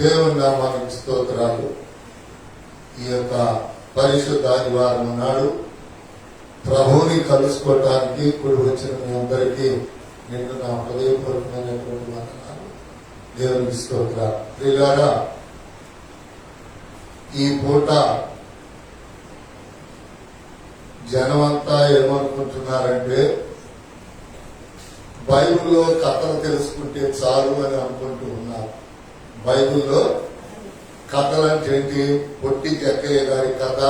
దేవుని నామానికి స్తోత్రాలు. ఈ యొక్క పరిశుద్ధ ఆదివారం నాడు ప్రభువుని కలుసుకోవటానికి కూడి వచ్చిన మీ అందరికీ నేను నా హృదయపూర్వకమైనటువంటి వందనాలు. దేవునికి స్తోత్రాలు. ప్రియులారా, ఈ పూట జనమంతా ఏమనుకుంటున్నారంటే బైబిల్లో కథలు తెలుసుకుంటే చాలు అని అనుకుంటూ ఉన్నారు. బైబిల్లో కథలు అంటే ఏంటి? పొట్టి జక్కయ్య గారి కథ,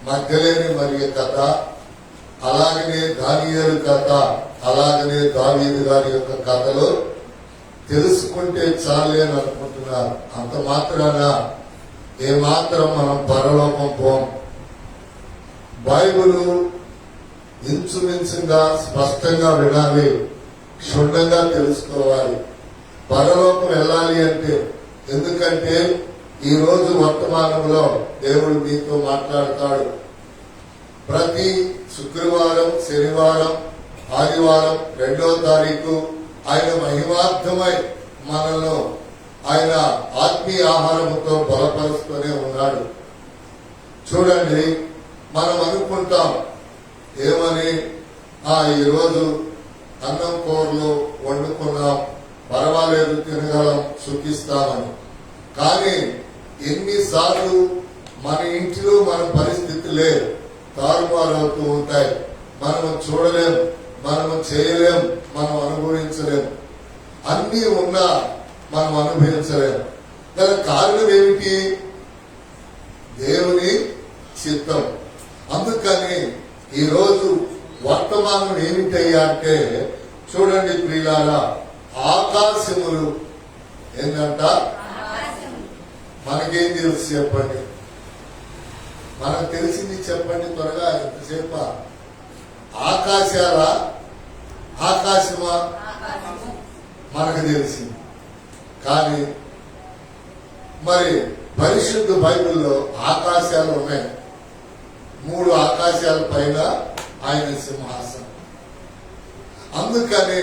మధ్యలేని మరియ కథ, అలాగనే దానియేలు కథ, అలాగనే దావీదు గారి యొక్క కథలు తెలుసుకుంటే చాలే అని అనుకుంటున్నారు. అంత మాత్రాన ఏమాత్రం మనం పరలోకం పోం. బైబిల్ ఇంచుమించుగా స్పష్టంగా వినాలి, క్షుణ్ణంగా తెలుసుకోవాలి. పరలోకం వెళ్ళాలి అంటే, ఎందుకంటే ఈ రోజు వర్తమానంలో దేవుడు మీతో మాట్లాడతాడు. ప్రతి శుక్రవారం, శనివారం, ఆదివారం 2వ తారీఖు ఆయన మహిమార్థమై మనల్ని ఆయన ఆత్మీయ ఆహారముతో బలపరుస్తూనే ఉన్నాడు. చూడండి, మనం అనుకుంటాం ఏమని, ఈరోజు అన్నం కూరలు వండుకున్నాం, పర్వాలేదు, తినగలం, సుఖిస్తామని. కానీ ఎన్నిసార్లు మన ఇంటిలో మన పరిస్థితులే తారుమారవుతూ ఉంటాయి. మనము చూడలేం, మనము చేయలేం, మనం అనుభవించలేం. అన్నీ ఉన్నా మనం అనుభవించలేం. దానికి కారణం ఏమిటి? దేవుని చిత్తం. అందుకని ఈరోజు వర్తమానం ఏమిటయ్యా అంటే, చూడండి ప్రియులారా, ఆకాశములు ఏంటంట? మనకేం తెలుసు చెప్పండి? మనకు తెలిసింది చెప్పండి త్వరగా. ఎంతసేప? ఆకాశాలా ఆకాశమా? మనకు తెలిసింది. కానీ మరి పరిశుద్ధ బైబిల్లో ఆకాశాలు ఉన్నాయి. 3 ఆకాశాల పైన ఆయన సింహాసనం. అందుకని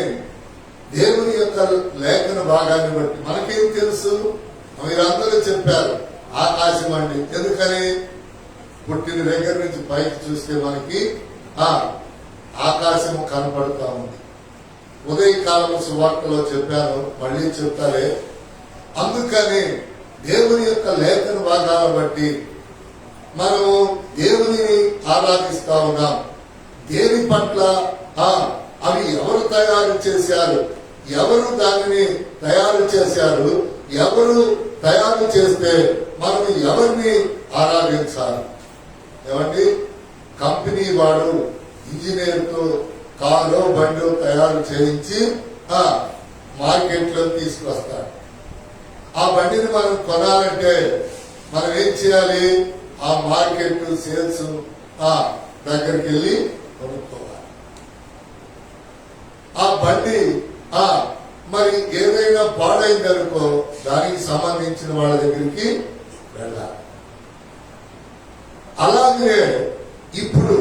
దేవుని యొక్క లేఖన భాగాన్ని బట్టి మనకేం తెలుసు? మీరందరూ చెప్పారు ఆకాశం అండి. ఎందుకని? పుట్టిన దగ్గర నుంచి పైకి చూస్తే మనకి ఆకాశం కనపడుతూ ఉంది. ఉదయకాలం సువార్తలో చెప్పాను, మళ్ళీ చెప్తారే. అందుకని దేవుని యొక్క లేఖన భాగాలను బట్టి మనము దేవుని ఆరాధిస్తా ఉన్నాం. దేని పట్ల? అవి ఎవరు తయారు చేశారు? ఎవరు దానిని తయారు చేశారు? ఎవరు తయారు చేస్తే మనం ఎవరిని ఆరాధించాలి? ఏమండి? కంపెనీ వాడు ఇంజనీర్తో కారు బండి తయారు చేయించి మార్కెట్ లో తీసుకొస్తాడు. ఆ బండిని మనం కొనాలంటే మనం ఏం చేయాలి? ఆ మార్కెట్ సేల్స్ దగ్గరికి వెళ్ళి కొనుక్కోవాలి. ఆ బండి మరి ఏదైనా పాడైందనుకో దానికి సంబంధించిన వాళ్ళ దగ్గరికి వెళ్ళాలి. అలాగే ఇప్పుడు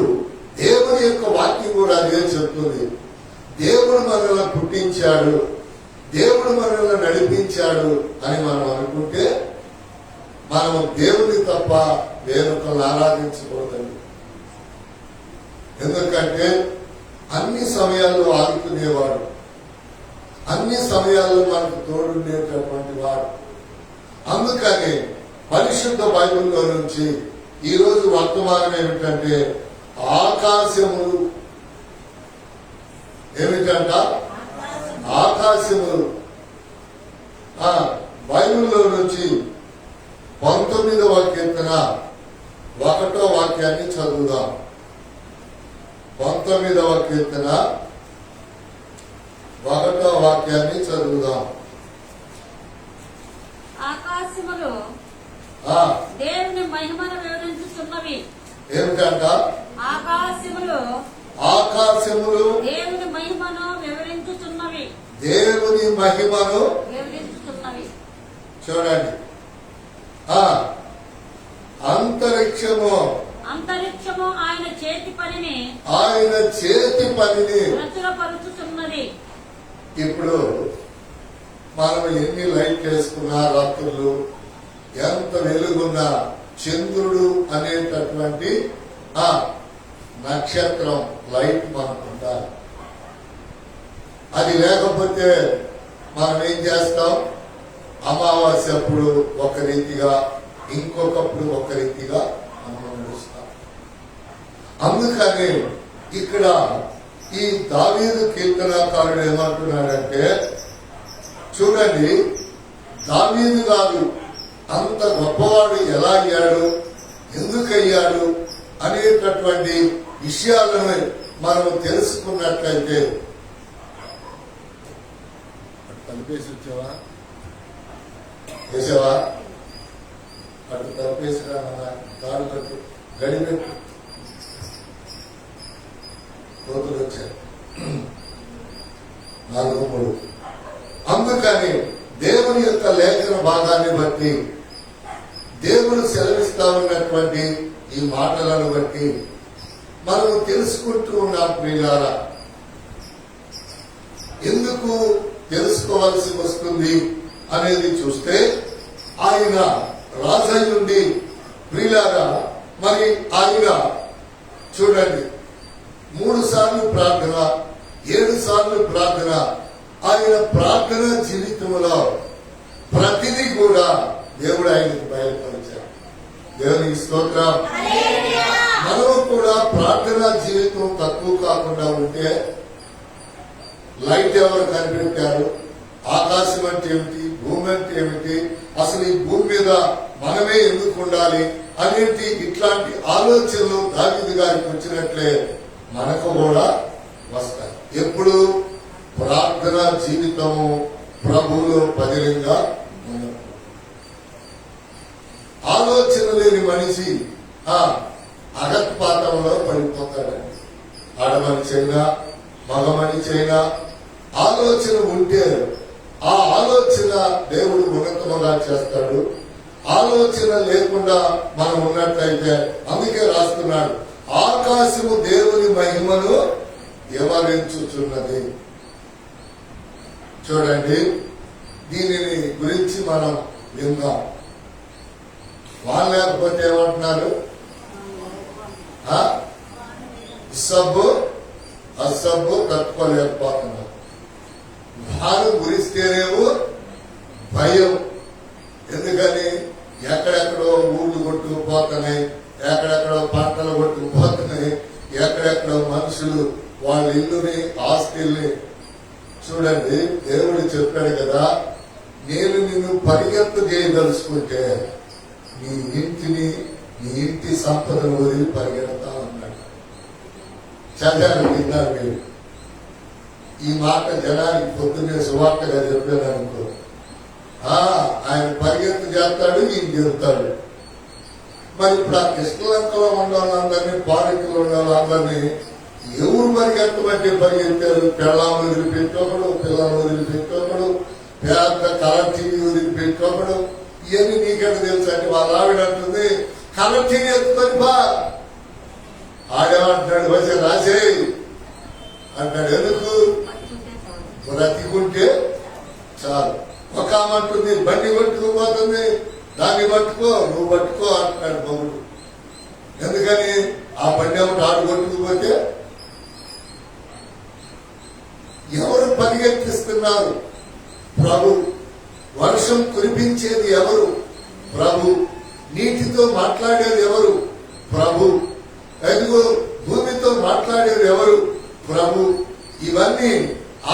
దేవుని యొక్క వాక్యం కూడా అదే చెప్తుంది. దేవుడు మనల్ని పుట్టించాడు, దేవుడు మనల్ని నడిపించాడు అని మనం అనుకుంటే మనం దేవుని తప్ప వేరొకరిని ఆరాధించకూడదండి. ఎందుకంటే అన్ని సమయాల్లో ఆదుకునేవాడు, అన్ని సమయాల్లో మనకు తోడుండేటటువంటి వాడు. అందుకని పరిశుద్ధ బైబిల్లో నుంచి ఈరోజు వర్తమానం ఏమిటంటే ఆకాశములు. ఏమిటంట? ఆకాశములు. బైబిల్లో నుంచి 19వ కీర్తన 1వ వాక్యాన్ని చదువుదాం. 19వ కీర్తన 1వ వాక్యాన్ని చదువుదాం. ఆకాశములు దేవుని మహిమను వివరించుచున్నవి. ఏమిటంట? ఆకాశములు దేవుని మహిమను వివరించుచున్నవి. దేవుని మహిమను వివరించుచున్నవి. చూడండి, అంతరిక్షము ఆయన చేతి పనిని ప్రచురపరుచుచున్నది. ఇప్పుడు మనం ఎన్ని లైట్ వేసుకున్నా రాత్రులు ఎంత వెలుగున్నా చంద్రుడు అనేటటువంటి ఆ నక్షత్రం లైట్ మనకు ఉండాలి. అది లేకపోతే మనం ఏం చేస్తాం? అమావాస్య అప్పుడు ఒక రీతిగా, ఇంకొకప్పుడు ఒక రీతిగా మనం నడుస్తాం. అందుకని ఇక్కడ ఈ దావీదు కీర్తనకారుడు ఏమంటున్నాడంటే, చూడండి, దావీదు గారు అంత గొప్పవాడు ఎలా అయ్యాడు, ఎందుకు అయ్యాడు అనేటటువంటి విషయాలను మనం తెలుసుకున్నట్లయితే. తలపేసి వచ్చావా? వేసావా? అటు తలపేసిరా, తాడు కట్టు, గడిపెట్టు. కోతులు వచ్చాయి 4-3. అందుకని దేవుని యొక్క లేఖన భాగాన్ని బట్టి, దేవుడు సెలవిస్తా ఉన్నటువంటి ఈ మాటలను బట్టి మనము తెలుసుకుంటూ ఉన్నాం ప్రియులారా. ఎందుకు తెలుసుకోవాల్సి వస్తుంది అనేది చూస్తే, ఆయన రాజయ్యుండి ప్రియులారా, మరి ఆయన చూడండి 3 సార్లు ప్రార్థన, 7 సార్లు ప్రార్థన. ఆయన ప్రార్థన జీవితంలో ప్రతిదీ కూడా దేవుడు ఆయనకు బయలుపరిచాడు. దేవునికి స్తోత్రం. మనము కూడా ప్రార్థనా జీవితం తక్కువ కాకుండా ఉంటే, లైట్ ఎవరు కనిపెట్టారు, ఆకాశం అంటే ఏమిటి, భూమి అంటే ఏమిటి, అసలు ఈ భూమి మీద మనమే ఎందుకు ఉండాలి అనేది ఇట్లాంటి ఆలోచనలు దావీదు గారికి వచ్చినట్లే మనకు కూడా వస్తాయి. ఎప్పుడు ప్రార్థన జీవితము ప్రభువులో పదిలంగా ఉన్నప్పుడు. ఆలోచన లేని మనిషి అగత్పాతంలో పడిపోతాడండి. ఆడమనిషి అయినా మగ మనిషి అయినా ఆలోచన ఉంటే ఆ ఆలోచన దేవుడు ఉన్నతముగా చేస్తాడు. ఆలోచన లేకుండా మనం ఉన్నట్లయితే, అందుకే రాస్తున్నాడు, ఆకాశము దేవుని మహిమను వివరించుచున్నది. చూడండి, దీనిని గురించి మనం విందాం. వాళ్ళు లేకపోతే ఏమంటున్నారు? సబ్బు అసబ్బు తట్టుకోలేకపోతున్నారు. వారు గురిస్తేనేమో భయం. ఎందుకని? ఎక్కడెక్కడో ఊళ్ళు కొట్టుకుపోతున్నాయి, ఎక్కడెక్కడో పంటలు కొట్టుకుపోతున్నాయి, ఎక్కడెక్కడో మనుషులు వాళ్ళ ఇల్లుని, ఆస్తుల్ని. చూడండి, దేవుడు చెప్పాడు కదా, నేను నిన్ను పరిగెత్తు చేయదలుచుకుంటే నీ ఇంటిని, నీ ఇంటి సంపదను వదిలి పరిగెడతా అన్నాడు. చదివాను, విన్నారు మీరు. ఈ మాట జనానికి పొద్దున్నే సువార్తగా చెప్పాను అనుకో, ఆయన పరిగెత్తు చేస్తాడు, ఈయన చెబుతాడు. మరి ఇప్పుడు ఆ కృష్ణలంకలో ఉన్న వాళ్ళందరినీ, పాలికలో ఉన్న వాళ్ళందరినీ ఎవరు పరిగెత్తమంటే పరిగెత్తారు? పిల్లలు వదిలిపెట్టోకడు, పిల్లలు వదిలిపెట్టోకడు, పెద్ద కలర్ టీవీ వదిలిపెట్టోకడు. ఇవన్నీ నీకెంత తెలుసు అంటే, వాళ్ళ ఆవిడ అంటుంది కలర్ టీవీ ఎత్తుకొని బా. ఆడేమంటున్నాడు, వచ్చి రాసేయి అంటాడు. ఎందుకు? బ్రతికుంటే చాలు. ఒక ఆమంటుంది బండి పట్టుకుపోతుంది, దాన్ని పట్టుకో, నువ్వు పట్టుకో అంటున్నాడు మొగుడు. ఎందుకని? ఆ బండి ఏమిటి ఆడు కొట్టుకుపోతే ఎవరు పరిగెత్తిస్తున్నారు? ప్రభు. వర్షం కురిపించేది ఎవరు? ప్రభు. నీటితో మాట్లాడేది ఎవరు? ప్రభు. ఎదుగు భూమితో మాట్లాడేది ఎవరు? ప్రభు. ఇవన్నీ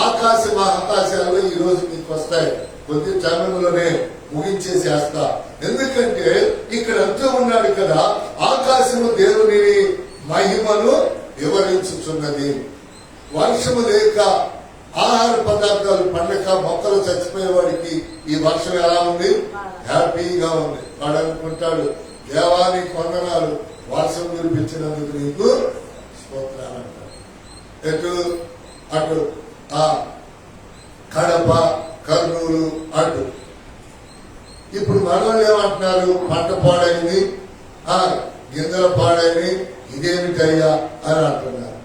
ఆకాశ మహాకాశాల్లో ఈ రోజు మీకు వస్తాయి. కొద్ది సమయంలోనే ముగించేసేస్తా. ఎందుకంటే ఇక్కడ అంటూ ఉన్నాడు కదా, ఆకాశము దేవుని మహిమను వివరించుచున్నది. వర్షము లేక ఆహార పదార్థాలు పండక మొక్కలు చచ్చిపోయేవాడికి ఈ వర్షం ఎలా ఉంది? హ్యాపీగా ఉంది. వాడు అనుకుంటాడు, దేవానికి వందనాలు, వర్షం కురిపించినందుకు నీకు స్తోత్రాలు అంటారు. ఎటు? అటు కడప, కర్నూలు అటు. ఇప్పుడు మనోళ్ళు ఏమంటున్నారు? పంట పాడైంది, గింజల పాడైంది, ఇదేమిటయ్యా అని అంటున్నారు.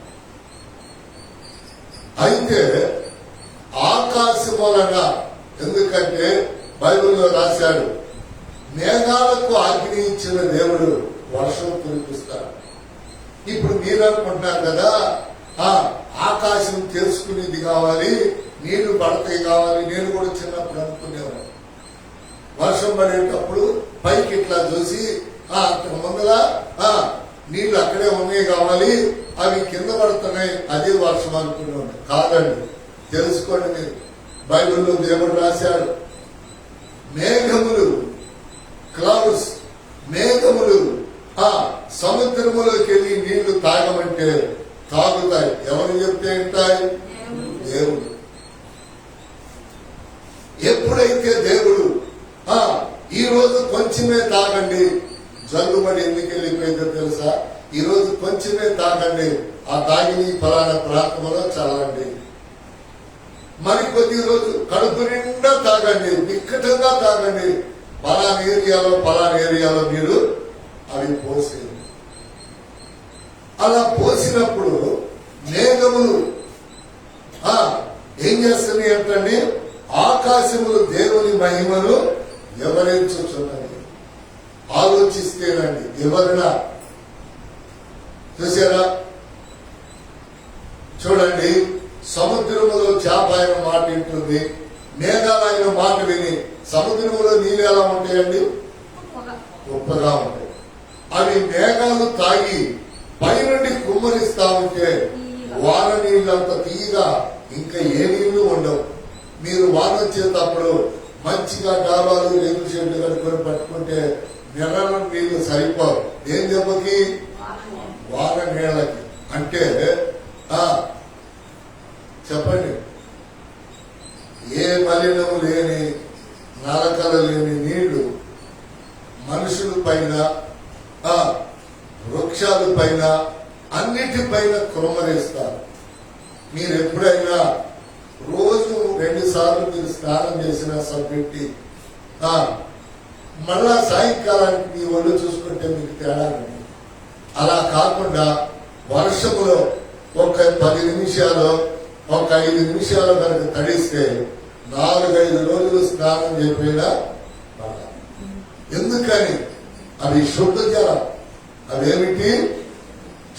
అయితే ఆకాశం వలన ఎందుకంటే బైబిల్లో రాశాడు, మేఘాలకు ఆజ్ఞ ఇచ్చిన దేవుడు వర్షం కురిపిస్తాడు. ఇప్పుడు మీరు అనుకుంటున్నారు కదా, ఆకాశం తెలుసుకునేది కావాలి, నీళ్లు పడతాయి కావాలి. నేను కూడా చిన్నప్పుడు అనుకునేవాడు, వర్షం పడేటప్పుడు పైకి ఇట్లా చూసి అక్కడ ముందర నీళ్లు అక్కడే ఉన్నాయి కావాలి, అవి కింద పడుతున్నాయి, అదే వర్షం అనుకునేవాడు. కాదండి, తెలుసుకోండి మీరు, బైబిల్లో దేవుడు రాశాడు, మేఘములు, క్లౌడ్స్, మేఘములు సముద్రములోకి వెళ్ళి నీళ్లు తాగమంటే తాగుతాయి. ఎవరు చెప్తే ఉంటాయి? దేవుడు. ఎప్పుడైతే దేవుడు ఈ రోజు కొంచెమే తాగండి, జల్లుబడి ఎందుకు వెళ్ళిపోయిందో తెలుసా? ఈ రోజు కొంచెమే తాగండి, ఆ తాగిని ఫలానా ప్రాంతంలో చల్లండి. మరి కొద్ది రోజు కడుపు నిండా తాగండి, నిక్కటంగా తాగండి, పలానా ఏరియాలో మీరు అవి పోసేది. అలా పోసినప్పుడు మేఘములు ఏం చేస్తున్నాయి అంటే, ఆకాశములు దేవుని మహిమను వివరించుచున్నది. ఆలోచిస్తేనండి, ఎవరైనా చూసారా? చూడండి, సముద్రములో చేప ఆయన మాట వింటుంది, మేఘాలు ఆయన మాట విని, సముద్రములో నీళ్ళు ఎలా ఉంటాయండి? ఉప్పగా ఉంటాయి. అవి మేఘాలు తాగి పైనుండి కుమ్మరిస్తా ఉంటే వాన నీళ్ళంత తీయగా ఇంకా ఏ నీళ్లు ఉండవు. మీరు వాన వచ్చేటప్పుడు మంచిగా డాబాలు, రేగు చెట్లు కట్టుకొని పట్టుకుంటే నెలల నీళ్లు సరిపోవు. ఏం దెబ్బకి? వాన నీళ్ళకి. అంటే చెప్పండి, ఏ మలినము లేని, నరకలు లేని నీళ్లు మనుషుల పైన, వృక్షాల పైన, అన్నిటిపైన కుమ్మరిస్తారు. మీరు ఎప్పుడైనా రోజు 2 సార్లు మీరు స్నానం చేసిన సబ్బెట్టి మళ్ళా సాయంకాలానికి మీ ఒళ్ళు చూసుకుంటే మీకు తేడా ఉంది. అలా కాకుండా వర్షములో ఒక 10 నిమిషాలు, ఒక 5 నిమిషాలు కనుక తడిస్తే 4-5 రోజులు స్నానం చెప్పినా. ఎందుకని? అవి శుద్ధ జలం. అవేమిటి?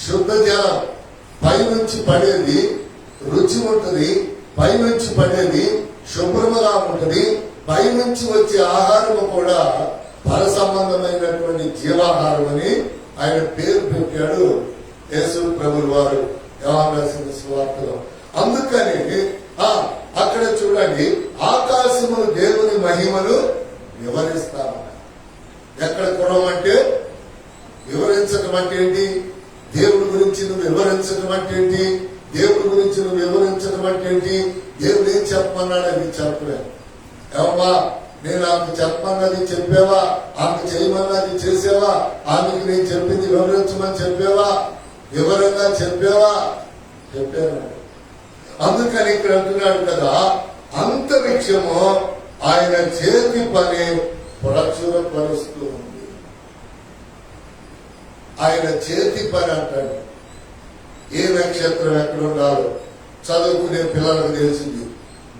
శుద్ధ జలం. పైనుంచి పడేది రుచి ఉంటుంది, పైనుంచి పడేది శుభ్రముగా ఉంటుంది. పైనుంచి వచ్చే ఆహారము కూడా పర సంబంధమైనటువంటి జీవాహారం అని ఆయన పేరు పెట్టాడు యేసు ప్రభువు వారు యోహాను రాసిన సువార్తలో. అందుకని అక్కడ చూడండి, ఆకాశములు దేవుని మహిమను వివరిస్తామన్నారు. ఎక్కడ కొనమంటే వివరించడం అంటే ఏంటి? దేవుడి గురించి నువ్వు వివరించడం అంటే ఏంటి? దేవుడి గురించి నువ్వు వివరించడం అంటే ఏంటి? దేవుడు ఏం చెప్పమన్నాడు అది చెప్పలే. ఏమమ్మా, నేను ఆమెకు చెప్పమన్నది చెప్పావా? ఆమెకు చేయమన్నది చేసావా? ఆమెకు నేను చెప్పింది వివరించమని చెప్పావా? వివరంగా చెప్పావా? చెప్పాను. అందుకని ఇక్కడ అంటున్నాడు కదా, అంతరిక్షము ఆయన చేతి పని ప్రచురపరుస్తూ ఉంది. ఆయన చేతి పని అంటాడు. ఏ నక్షత్రం ఎక్కడ ఉండాలో చదువుకునే పిల్లలకు తెలిసింది.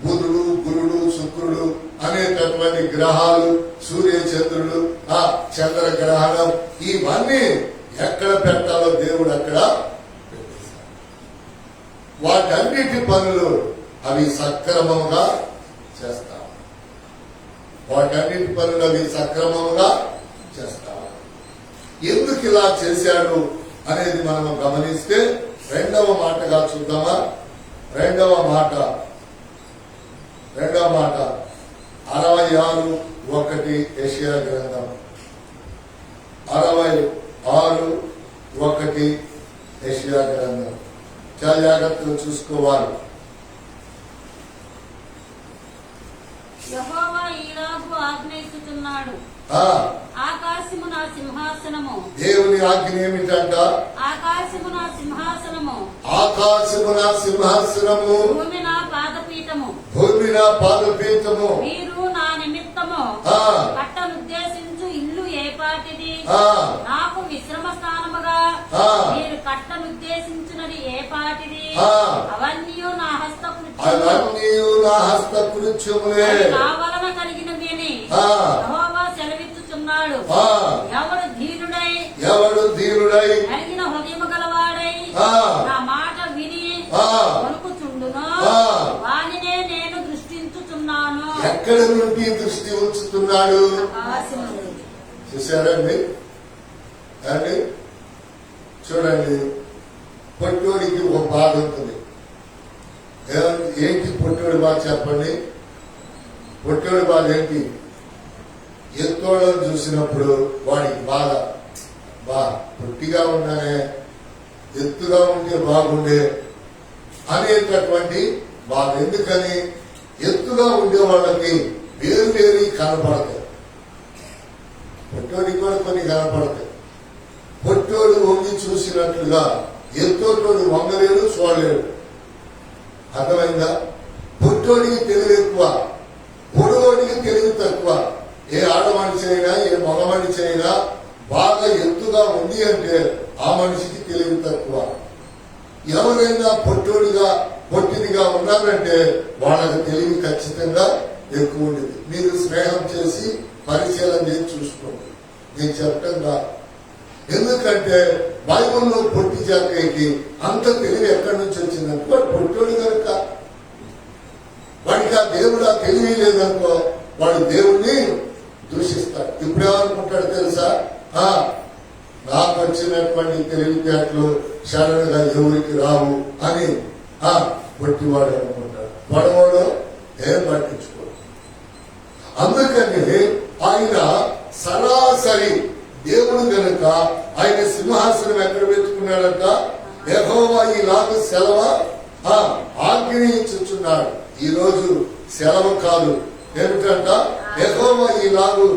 బుధుడు, గురుడు, శుక్రుడు అనేటటువంటి గ్రహాలు, సూర్య చంద్రుడు, చంద్ర గ్రహణం, ఇవన్నీ ఎక్కడ పెట్టాలో దేవుడు అక్కడ పెట్టేశాడు. వాటన్నిటి పనులు అవి సక్రమంగా చేస్తాం. వాటన్నిటి పనులు అవి సక్రమంగా చేస్తాం. ఎందుకు ఇలా చేశాడు అనేది మనం గమనిస్తే రెండవ మాటగా చూద్దామా? రెండవ మాట 66:1 యెషయా గ్రంథం 66:1 యెషయా గ్రంథం. చాలా జాగ్రత్తగా చూసుకోవాలి. యెహోవా ఈలాగు ఆజ్ఞయిస్తున్నాడు, ఆకాశము నా సింహాసనము. దేవుని ఆజ్ఞ ఏమిటంట? ఆకాశము నా సింహాసనము, ఆకాశము నా సింహాసనము, భూమి నా పాదపీఠము, భూమి నా పాదపీఠము. మీరు నా నిమిత్తము కట్టనుద్దేశించు ఇల్లు ఏపాటిది? నాకు విశ్రమ స్థానముగా ఆ. మీరు కట్టనుద్దేశించినది ఏ పాటిది ఆ. అవన్నీ నా హస్తకృత్యములు. అవన్నీ నా హస్తకృత్యములే. అవి నా వలన కలిగినవి ఆ. యెహోవా సెలవిచ్చుచున్నాడు. ఆ. ఎవడు ధీరుడై కలిగిన హృదయము గలవాడై ఆ. నా మాట విని ఆ. వణుకుచుండునో ఆ. వానినే నేను దృష్టించుచున్నాను. ఎక్కడి నుండి దృష్టి ఉంచుతున్నాడు? ఆకాశము నుండి. చూశారండి అండి, చూడండి, పొట్టోడికి ఒక బాధ ఉంటుంది. ఏంటి పొట్టోడి బాధ చెప్పండి? పొట్టోడి బాధ ఏంటి? ఎత్తోళ్ళని చూసినప్పుడు వాడికి బాధ, పొట్టిగా ఉన్నానే, ఎత్తుగా ఉంటే బాగుండే అనేటటువంటి బాధ. ఎందుకని? ఎత్తుగా ఉండే వాళ్ళకి వేరు వేరు కనపడతాయి, పొట్టోడికి కూడా కొన్ని కనపడతాయి. పొట్టోడు వంగి చూసినట్లుగా ఎత్తోటోడు వంగలేడు, చూడలేడు. అర్థమైందా? పొట్టోడికి తెలివి ఎక్కువ, పొడవోడికి తెలివి తక్కువ. ఏ ఆడమనిషి అయినా ఏ మగ మనిషి అయినా బాగా ఎత్తుగా ఉంది అంటే ఆ మనిషికి తెలివి తక్కువ. ఎవరైనా పొట్టిదిగా ఉన్నారంటే వాళ్ళకి తెలివి ఖచ్చితంగా ఎక్కువ ఉండేది. మీరు స్నేహం చేసి పరిశీలన చేసి చూసుకోండి, నేను చెప్తాను. ఎందుకంటే బైబిల్లో పొట్టి జాతకి అంత తెలివి ఎక్కడి నుంచి వచ్చిందంటే వాడు పొట్టోడు కనుక. వాడికి ఆ దేవుడు ఆ తెలివి లేదనుకో, వాడు దేవుణ్ణి దూషిస్తాడు. ఇప్పుడేమనుకుంటాడు తెలుసా? నాకు వచ్చినటువంటి తెలివితేటలు సడన్గా ఎవరికి రావు అని పొట్టివాడు అనుకుంటాడు. పడవాడు ఏం పట్టించుకోడు. అందుకని ఆయన సరాసరి దేవుడు కనుక ఆయన సింహాసనం ఎక్కడ పెట్టుకున్నాడంట? యెహోవా ఈలాగు సెలవ ఆజ్ఞయించుచున్నాడు. ఈ రోజు సెలవు కాదు, ఏమిటంట? యెహోవా ఈలాగు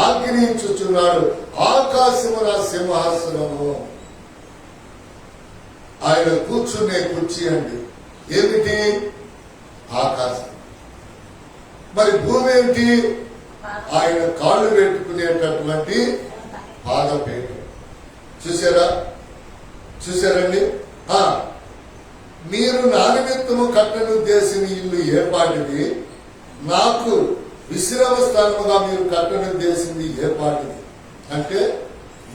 ఆజ్ఞయించుచున్నాడు. ఆకాశమున సింహాసనము, ఆయన కూర్చునే కుర్చీ అండి. ఏమిటి? ఆకాశం. మరి భూమి ఏంటి? ఆయన కాళ్ళు పెట్టుకునేటటువంటి పాదపీఠం. చూసారండి? మీరు నా నిమిత్తము కట్టనుద్దేశిన ఇల్లు ఏ పాటిది? నాకు విశ్రామ స్థానముగా మీరు కట్టనుద్దేశింది ఏ పాటిది? అంటే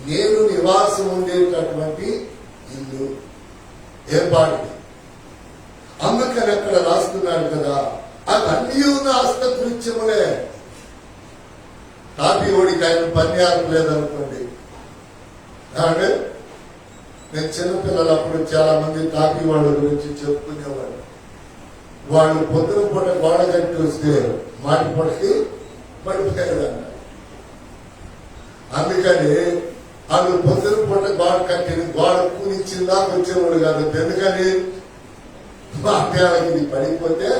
నేను నివాసం ఉండేటటువంటి ఇల్లు ఏ పాటిది? అందుకని అక్కడ రాస్తున్నాడు కదా, అవన్నీ ఉన్న హస్తకృత్యములే. తాపి ఓడికి ఆయన పన్యారం లేదనుకోండి. అంటే నేను చిన్నపిల్లలప్పుడు చాలా మంది తాపి వాళ్ళ గురించి చెప్పుకునేవాడు. వాళ్ళు పొద్దున పూట గోడ కట్టి వస్తే మాటి పొడకి పడిపోయేదన్న. అందుకని వాళ్ళు పొద్దున పూట గోడ కట్టిన గోడ కూనిచ్చిందా వచ్చేవాడు కాదు. ఎందుకని? మాటలకి ఇది పడిపోతే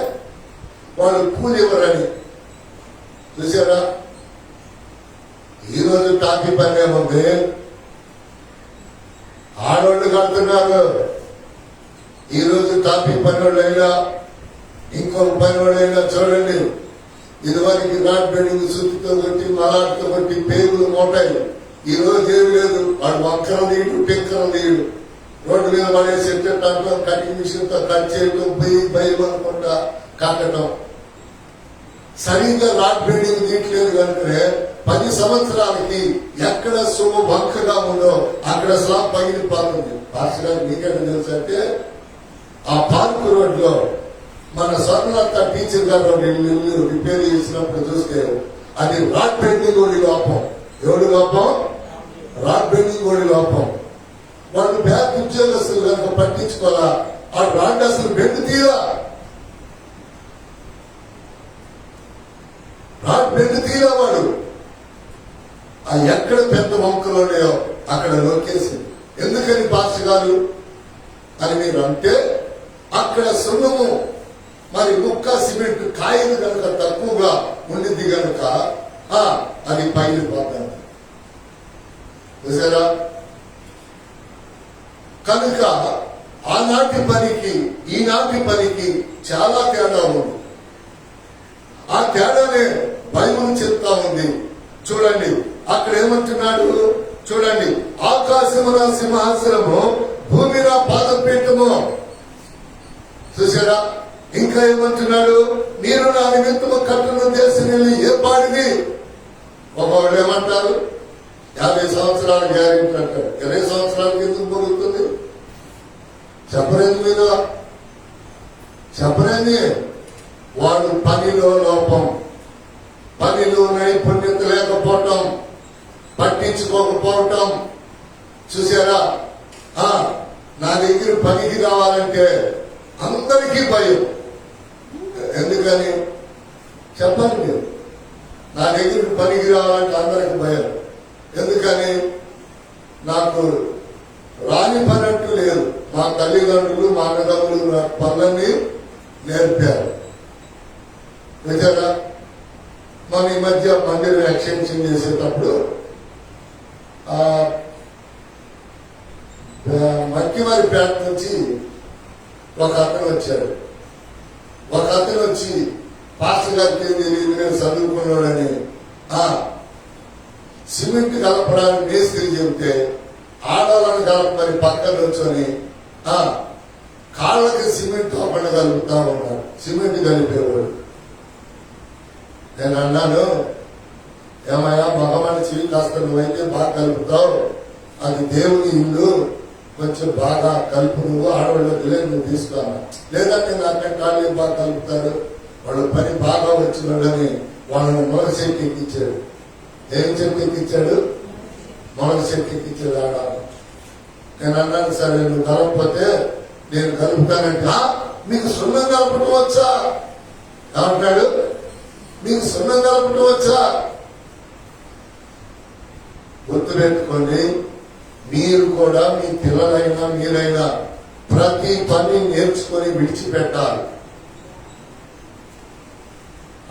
వాళ్ళు కూలివ్వరని. చూసారా? ఈరోజు టాపీ పని ఏముంది? ఆడవాళ్ళు కడుతున్నారు. ఈరోజు టాపీ పనివాళ్ళైనా ఇంకొక పనివాళ్ళైనా చూడండి, ఇదివరకు రాడ్ బెడ్డింగ్ సుత్తితో కొట్టి మలాటితో కొట్టి పేగులు మోటాయి. ఈ రోజు ఏమి లేదు, వాడు వంకరం తీయడు, టెంకరం తీయడు. రోడ్డు మీద పడేసి దాంట్లో కటింగ్ మిషన్ తో కట్ చేయడం, భయం అనుకుంటా కట్టడం. సరిగ్గా రాడ్ బెడ్డింగ్ తీయట్లేదు కనుకనే 10 సంవత్సరాలకి ఎక్కడ సొమ్ము వంకగా ఉందో అక్కడ స్లాబ్ పగిలిపోతుంది. పాస్ గారు మీకెక్కడ తెలుసు అంటే, ఆ పార్క్ రోడ్ లో మన స్వర్ణలత టీచర్ గారు ఇల్లు రిపేర్ చేసినప్పుడు చూస్తే అది రాడ్ బెండింగ్ ఓడి లోపం. ఎవడి లోపం? రాడ్ బెండింగ్ ఓడి లోపం. వాళ్ళు బ్యాంక్ ఉద్యోగస్తులు కనుక పట్టించుకోవాలా, ఆ రాడ్ అసలు బెండ్ తీరా, రాడ్ బెండ్ తీరా. వాడు ఎక్కడ పెద్ద వంకలు ఉన్నాయో అక్కడ నొక్కేసింది. ఎందుకని పాస్టర్ గారు అని మీరు అంటే, అక్కడ సున్నము మరి ముక్క సిమెంట్ కాయలు కనుక తక్కువగా ఉండింది కనుక అది పగిలిపోతుంది. చూసారా? కనుక ఆనాటి పనికి ఈనాటి పనికి చాలా తేడా ఉంది. ఆ తేడానే బైబిల్ చెప్తా ఉంది. చూడండి, అక్కడ ఏమంటున్నాడు? చూడండి, ఆకాశమున సింహాసనము, భూమి నా పాదపీఠము. చూసారా? ఇంకా ఏమంటున్నాడు? మీరు నా నిమిత్తము కట్టును దేశం ఏ పాడిది. ఒకవాళ్ళు ఏమంటారు? 50 సంవత్సరాల గ్యారెంటీ అంటారు. 20 సంవత్సరాలకి ఎందుకు పొరుగుతుంది? చెప్పలేదు మీద చెప్పలేని వాడు పనిలో లోపం, పనిలో నైపుణ్యత లేకపోవటం, పట్టించుకోకపోవటం. చూసారా? నా దగ్గర పనికి రావాలంటే అందరికీ భయం. ఎందుకని చెప్పండి మీరు? నా దగ్గర పనికి రావాలంటే అందరికి భయం. ఎందుకని? నాకు రాని పని అంటూ లేదు. మా తల్లిదండ్రులు, మా అన్నదమ్ములు నా పనులన్నీ నేర్పారు. నిజంగా మన ఈ మధ్య మందిరం ఎక్స్టెన్షన్ చేసేటప్పుడు మక్కివారిపేట నుంచి ఒక అతను వచ్చాడు. ఒక అతను వచ్చి పాస్టర్ గారికి ఏం తెలియదు, నేను చదువుకున్నాడని సిమెంట్ కలపడానికి మేస్త్రి చెబితే ఆడవాళ్ళని కలపమని పక్కన వచ్చని కాళ్ళకి సిమెంట్ అవ్వడం కలుపుతా ఉన్నాడు. సిమెంట్ కలిపేవాడు. నేను అన్నాను, ఏమయ్యా మగ మనిషి, కాస్త నువ్వైతే బాగా కలుపుతావు, అది దేవుని ఇల్లు, కొంచెం బాగా కలుపు, నువ్వు ఆడవాళ్ళకి లేదు నువ్వు తీసుకున్నా. లేదంటే నాకంటే వాళ్ళు బాగా కలుపుతారు, వాళ్ళు పని బాగా వచ్చినాడని వాళ్ళని మొలక చెట్టు ఎక్కించాడు. ఏం చెట్టు ఎక్కించాడు? మొలక చెట్టు ఎక్కించాడు ఆడాలి. నేను అన్నాను, సరే నువ్వు కలపకపోతే నేను కలుపుతానంటే, మీకు సున్నం కలపటం వచ్చా ఏమంటాడు? మీకు సున్నం కలపటం వచ్చా? గుర్తుపెట్టుకోండి, మీరు కూడా మీ పిల్లలైనా మీరైనా ప్రతి పని నేర్చుకొని విడిచిపెట్టాలి.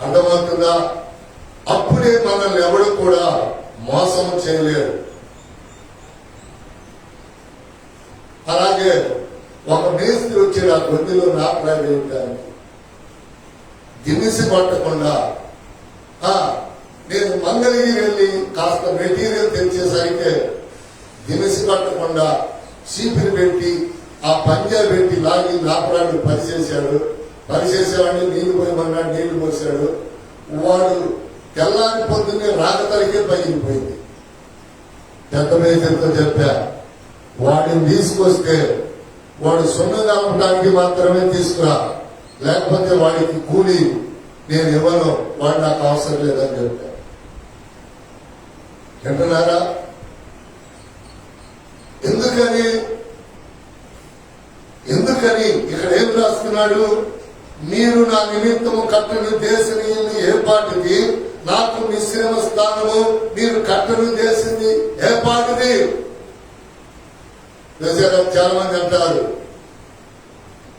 అర్థమవుతుందా? అప్పుడే మనల్ని ఎవడు కూడా మోసం చేయలేరు. అలాగే ఒక మేస్త్రి వచ్చాడు ఆ గొంతులో నాపరాయి వేయడానికి. దినిసి పట్టకుండా నేను మంగళగిరి వెళ్ళి కాస్త మెటీరియల్ తెచ్చేసరికి దినిసి పట్టకుండా చీపిరి పెట్టి ఆ పంజా పెట్టి లాగి నాపరాడు పరిచేసేవాడిని నీళ్లు పోయమన్నాడు, నీళ్లు పోసాడు. వాడు తెల్లారి పొద్దున్నే రాకతలికే పగిలిపోయింది. పెద్ద మేస్త్రితో చెప్పా, వాడిని తీసుకొస్తే వాడు సున్నం కలపడానికి మాత్రమే తీసుకురా, లేకపోతే వాడికి కూలి నేను ఇవ్వను, వాడు నాకు అవసరం లేదని చెప్పా. వింటున్నారా? ఎందుకని ఇక్కడ ఏం రాస్తున్నాడు? మీరు నా నిమిత్తము కట్టను చేసింది ఏ పాటిది, నాకు మిశ్రమ స్థానము మీరు కట్టను చేసింది ఏ పాటిది. చాలా మంది అంటారు,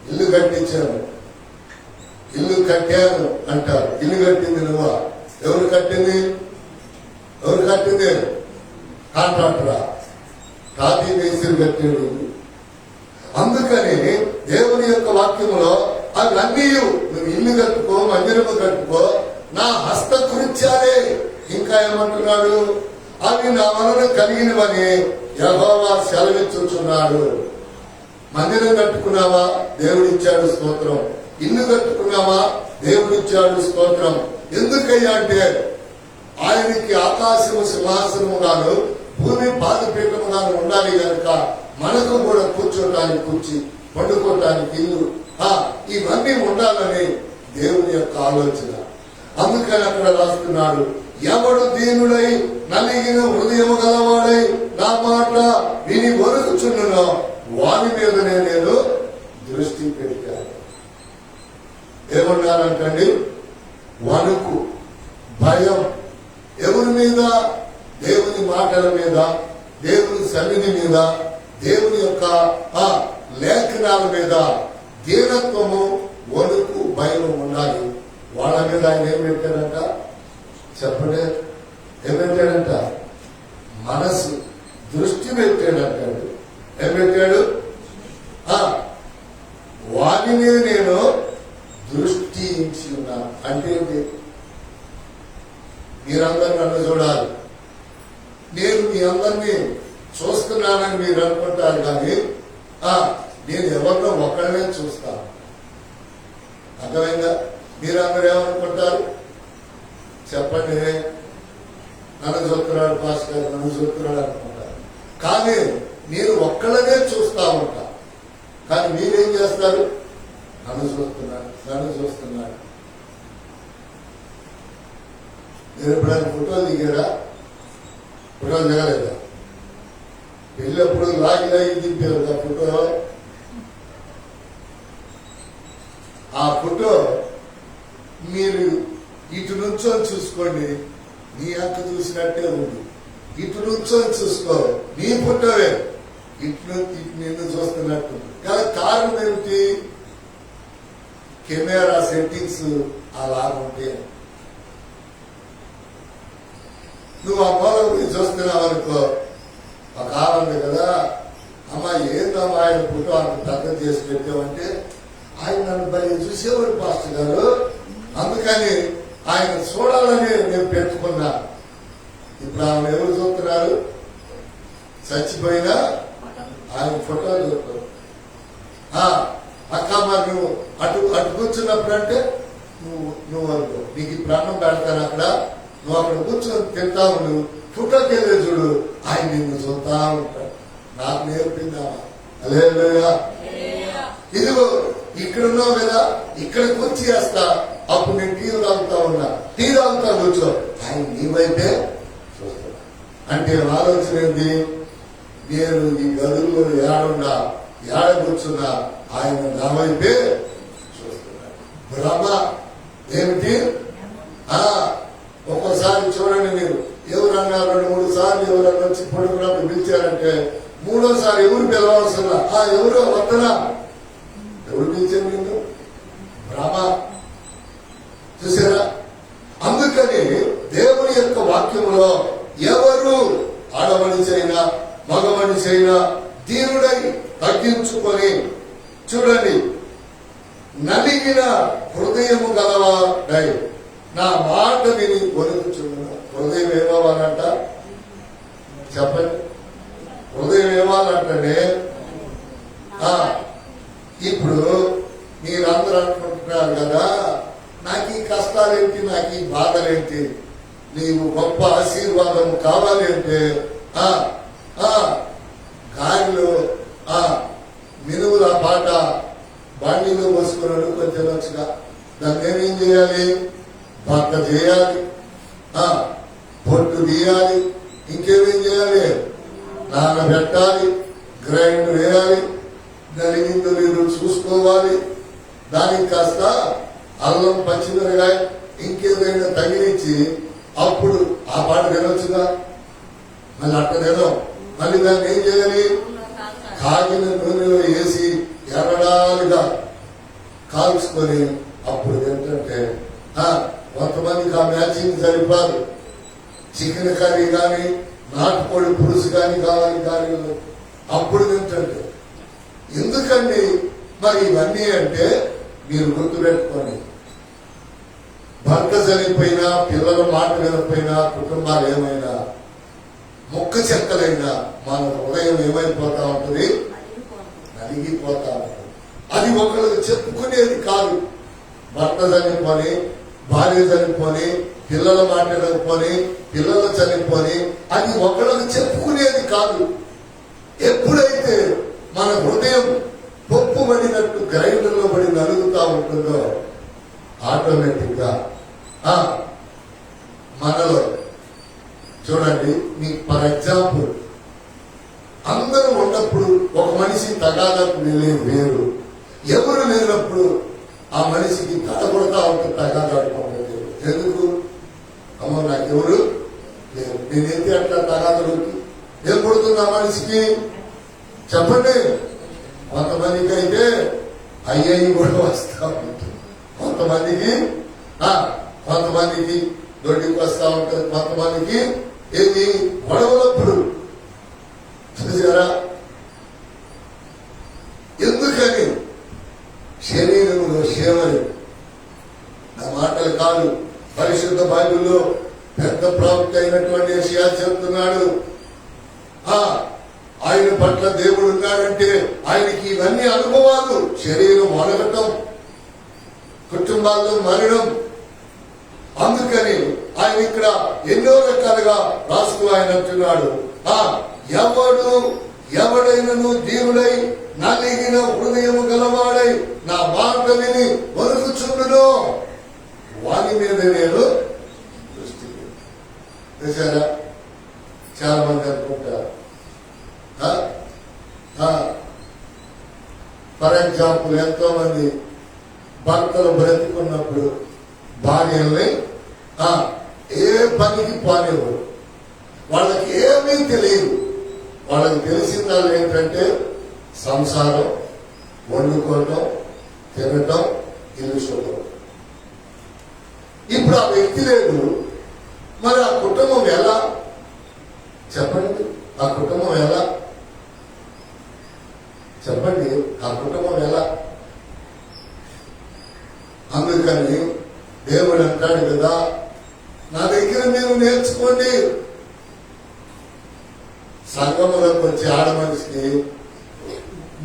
ఇల్లు కట్టించాను, ఇల్లు కట్టాను అంటారు. ఇల్లు కట్టింది నువ్వా? ఎవరు కట్టింది? కాంట్రాక్టరా? తాతీ మేస్త్రి కట్టాడు. అందుకని దేవుని యొక్క వాక్యములో అవన్నీ నువ్వు ఇల్లు కట్టుకో, మందిరము కట్టుకో, నా హస్తకృత్యాలే. ఇంకా ఏమంటున్నాడు? అవి నా వలన కలిగినవని యెహోవా సెలవిచ్చుచున్నాడు. మందిరం కట్టుకున్నావా? దేవుడిచ్చాడు, స్తోత్రం. ఇల్లు కట్టుకున్నావా? దేవుడిచ్చాడు, స్తోత్రం. ఎందుకయ్యా అంటే ఆయనకి ఆకాశము సింహాసనము గాను, భూమి పాదపీఠము గాను ఉండాలి కనుక మనకు కూడా కూర్చోటానికి కుర్చీ, పండుకోవటానికి ఇల్లు, ఇవన్నీ ఉండాలని దేవుని యొక్క ఆలోచన. అందుకని అక్కడ రాస్తున్నాడు, ఎవడు దీనుడై నలిగిన హృదయము గలవాడై నా మాట విని వణుకుచున్ననో వాని మీదనే నేను దృష్టి పెట్టాను. ఏమన్నారంటండి? వణుకు, భయం. ఎవరి మీద? దేవుని మాటల మీద, దేవుని సన్నిధి మీద, దేవుని యొక్క లేఖనాల మీద దీనత్వము, వణుకు, భయం ఉండాలి. వాళ్ళ మీద ఆయన ఏం పెట్టాడంట? చెప్పండి, ఏం పెట్టాడంట? మనసు, దృష్టి పెట్టాడంటాడు. ఏం పెట్టాడు? వారిని నేను దృష్టి ఇచ్చి ఉన్నాను. అంటే ఏంటి? మీరందరూ నన్ను చూడాలి, నేను మీ అందరినీ చూస్తున్నానని మీరు అనుకుంటారు, కానీ నేను ఎవరినో ఒక్కడనే చూస్తాను. అర్థమైందా? మీరందరూ ఏమనుకుంటారు చెప్పండి? నన్ను చూస్తున్నాడు పాస్టర్ గారు, నన్ను చూస్తున్నాడు అనుకుంటారు. కానీ నేను ఒక్కడనే చూస్తా ఉంటా. కానీ మీరేం చేస్తారు? నన్ను చూస్తున్నాడు, నన్ను చూస్తున్నాడు. మీరు ఎప్పుడైనా ఫోటోలు దిగారా? ఫోటోలు దిగలేదా? పెళ్ళప్పుడు లాగి దింపారు ఆ ఫోటో. ఆ ఫోటో మీరు ఇటు నుంచో చూసుకోండి, నీ అంత చూసినట్టే ఉంది. ఇటు నుంచో చూసుకో, నీ ఫోటోవే ఇటు నిన్ను చూస్తున్నట్టు. కానీ కారణం ఏమిటి? కెమెరా సెట్టింగ్స్ అలా ఉంటే నువ్వు ఆ మూల చూస్తున్నావు అనుకో, ఒక ఆనంది కదా, అమ్మా ఏందమ్మా ఆయన ఫోటో అంత పెద్ద చేసి పెట్టామంటే, ఆయన నన్ను బలి చూసేవాడు పాస్టర్ గారు, అందుకని ఆయన చూడాలని నేను పెట్టుకున్నా. ఇప్పుడు ఆమె ఎవరు చూస్తున్నారు? చచ్చిపోయినా ఆయన ఫోటో చూస్తారు. అక్క మరి నువ్వు అటు అటు కూర్చున్నప్పుడు అంటే నువ్వు అనుకో, నీకు ఈ ప్రాణం పెడతాను అక్కడ, నువ్వు అక్కడ కూర్చొని తింటావు, నువ్వు ఫోటోకి వెళ్ళే చూడు, ఆయన నిన్ను చూస్తా ఉంటాడు. నాకు నేర్పిందా? హల్లెలూయా. ఇదిగో ఇక్కడున్నావు కదా, ఇక్కడికి వచ్చి వేస్తా, అప్పుడు నేను టీ తాగుతా ఉన్నా, టీ తాగుతా కూర్చో, ఆయన నీ వైపే చూస్తా. అంటే ఆలోచన ఏంటి? నేను ఈ గదుల్లో ఏడున్నా, ఏడ కూర్చున్నా, ఆయన నా వైపే చూస్తున్నాడు. భ్రమ ఏమిటి? ఒక్కోసారి చూడండి, మీరు ఎవరన్నా 2-3 సార్లు ఎవరన్నా వచ్చి పడుకున్నప్పుడు పిలిచారంటే, మూడోసారి ఎవరు పిలవాల్సిందా? ఎవరో వద్దనా? ఎవరు పిలిచారు నిన్ను? భ్రమ. చూసారా? అందుకని దేవుని యొక్క వాక్యంలో ఎవరు ఆడమనిషి అయినా మగ మనిషి అయినా దీనుడై తగ్గించుకొని, చూడండి, నలిగిన హృదయము గలవాడై నా మాట విని కొనుకుచున్న హృదయం ఏమవ్వాలంట? చెప్పండి. హృదయం ఏమవ్వాలంటే, ఇప్పుడు మీరందరూ అనుకుంటున్నారు కదా, నాకు ఈ కష్టాలేంటి, నాకు ఈ బాధలేంటి, నీవు గొప్ప ఆశీర్వాదం కావాలి అంటే గాలిలో మినువుల పాట బండిలో పోసుకున్నాడు కొంచెం వచ్చుగా, దాన్ని ఏమేం చేయాలి? భర్త చేయాలి, పొట్టు తీయాలి, ఇంకేమేం చేయాలి? నానబెట్టాలి, గ్రైండ్ వేయాలి, నలిగిందో మీరు చూసుకోవాలి, దానికి కాస్త అల్లం పచ్చిమిరకాయ ఇంకేదైనా తగిలించి అప్పుడు ఆ పాట తినొచ్చుగా. మళ్ళీ అట్ట తినం, మళ్ళీ దాన్ని ఏం చేయాలి? కాగిన నూనెలో వేసి ఎర్రడాలుగా కాల్చుకొని అప్పుడు ఏంటంటే కొంతమందికి ఆ మ్యాచింగ్ సరిపోదు. చికెన్ కర్రీ కానీ నాటుకోడి పులుసు కానీ కావాలి, కానీ అప్పుడు ఏంటంటే. ఎందుకండి మరి ఇవన్నీ అంటే మీరు గుర్తుపెట్టుకోండి, భర్త చనిపోయినా, పిల్లల మాట వినకపోయినా, కుటుంబాలు ఏమైనా, ముక్క చెక్కలైనా మన హృదయం ఏమైపోతా ఉంటుంది? నలిగిపోతా ఉంటుంది. అది ఒకరికి చెప్పుకునేది కాదు. భర్త చనిపోని, భార్య చనిపోని, పిల్లల మాట వినకపోని, పిల్లలు చనిపోని, అది ఒకరికి చెప్పుకునేది కాదు. ఎప్పుడైతే మన హృదయం పప్పు పడినట్టు గ్రైండర్లో పడి నలుగుతా ఉంటుందో, ఆటోమేటిక్ గా మనలో చూడండి, మీకు ఫర్ ఎగ్జాంపుల్, అందరూ ఉన్నప్పుడు ఒక మనిషి తగాదాకు వెళ్ళేది వేరు, ఎవరు లేనప్పుడు ఆ మనిషికి తడబడతా ఉంటుంది, తగాదాడుకుంటుంది. ఎందుకు? అమ్మో నాకెవరు లేరు, నేనైతే అట్లా తగాదలోకి ఏం పడుతుంది ఆ మనిషికి? చెప్పండి. కొంతమందికి అయితే అయ్యాయి కూడా వస్తా ఉంటుంది, కొంతమందికి దొడ్డికి వస్తా ఉంటుంది, కొంతమందికి ఏది గొడవలప్పుడు. చూసారా? ఎందుకని? శరీరంలో క్షేమని నా మాటలు కాదు, పరిశుద్ధ బైబిల్లో పెద్ద ప్రవక్త అయినటువంటి యెషయా చెప్తున్నాడు, ఆయన పట్ల దేవుడు ఉన్నాడంటే ఆయనకి ఇవన్నీ అనుభవాలు, శరీరం వలగటం, కుటుంబాల్లో మరణం. అందుకని ఆయన ఇక్కడ ఎన్నో రకాలుగా రాస్తూ ఆయన అంటున్నాడు, ఎవడైనను దీనుడై నలిగిన హృదయము గలవాడై నా మాట విని వణుకుచుండును వాని మీద నేను దృష్టి చేశారా. చాలా మంది అనుకుంటారు, ఫర్ ఎగ్జాంపుల్ ఎంతో మంది భర్తలు బ్రతికున్నప్పుడు భార్యల్ని ఏ పనికి పానివ్వరు, వాళ్ళకి ఏమీ తెలియదు. వాళ్ళకి తెలిసిందాలు ఏంటంటే సంసారం, వండుకోవటం, తినటం, ఇల్లు శుభ్రం. ఇప్పుడు ఆ వ్యక్తి లేదు, మరి ఆ కుటుంబం ఎలా చెప్పండి? ఆ కుటుంబం ఎలా చెప్పండి? ఆ కుటుంబం ఎలా? అందుకని దేవుడు అంటాడు కదా, నా దగ్గర మీరు నేర్చుకోండి. సంగములకు వచ్చి ఆడ మనిషికి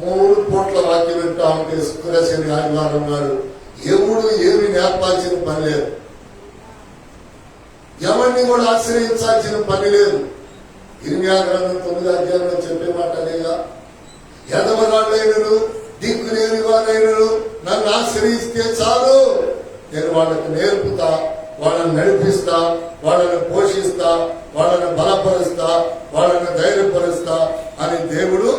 3 పూట్ల వాక్యం వింటా ఉంటే శుక్ర శని ఆదివారం నాడు ఎవడు ఏమి నేర్పాల్సిన పని లేదు, ఎవరిని కూడా ఆశ్రయించాల్సిన పని లేదు. ఇర్మియా గ్రంథం 9వ అధ్యాయంలో చెప్పే మాట లేదా, ఎదవరాళ్ళైనను దిక్కులేని వారైనను నన్ను ఆశ్రయిస్తే చాలు, నేను వాళ్ళకి నేర్పుతా, వాళ్ళని నడిపిస్తా, వాళ్ళని పోషిస్తా, వాళ్ళని బలపరుస్తా, వాళ్ళని ధైర్యపరుస్తా అని దేవుడు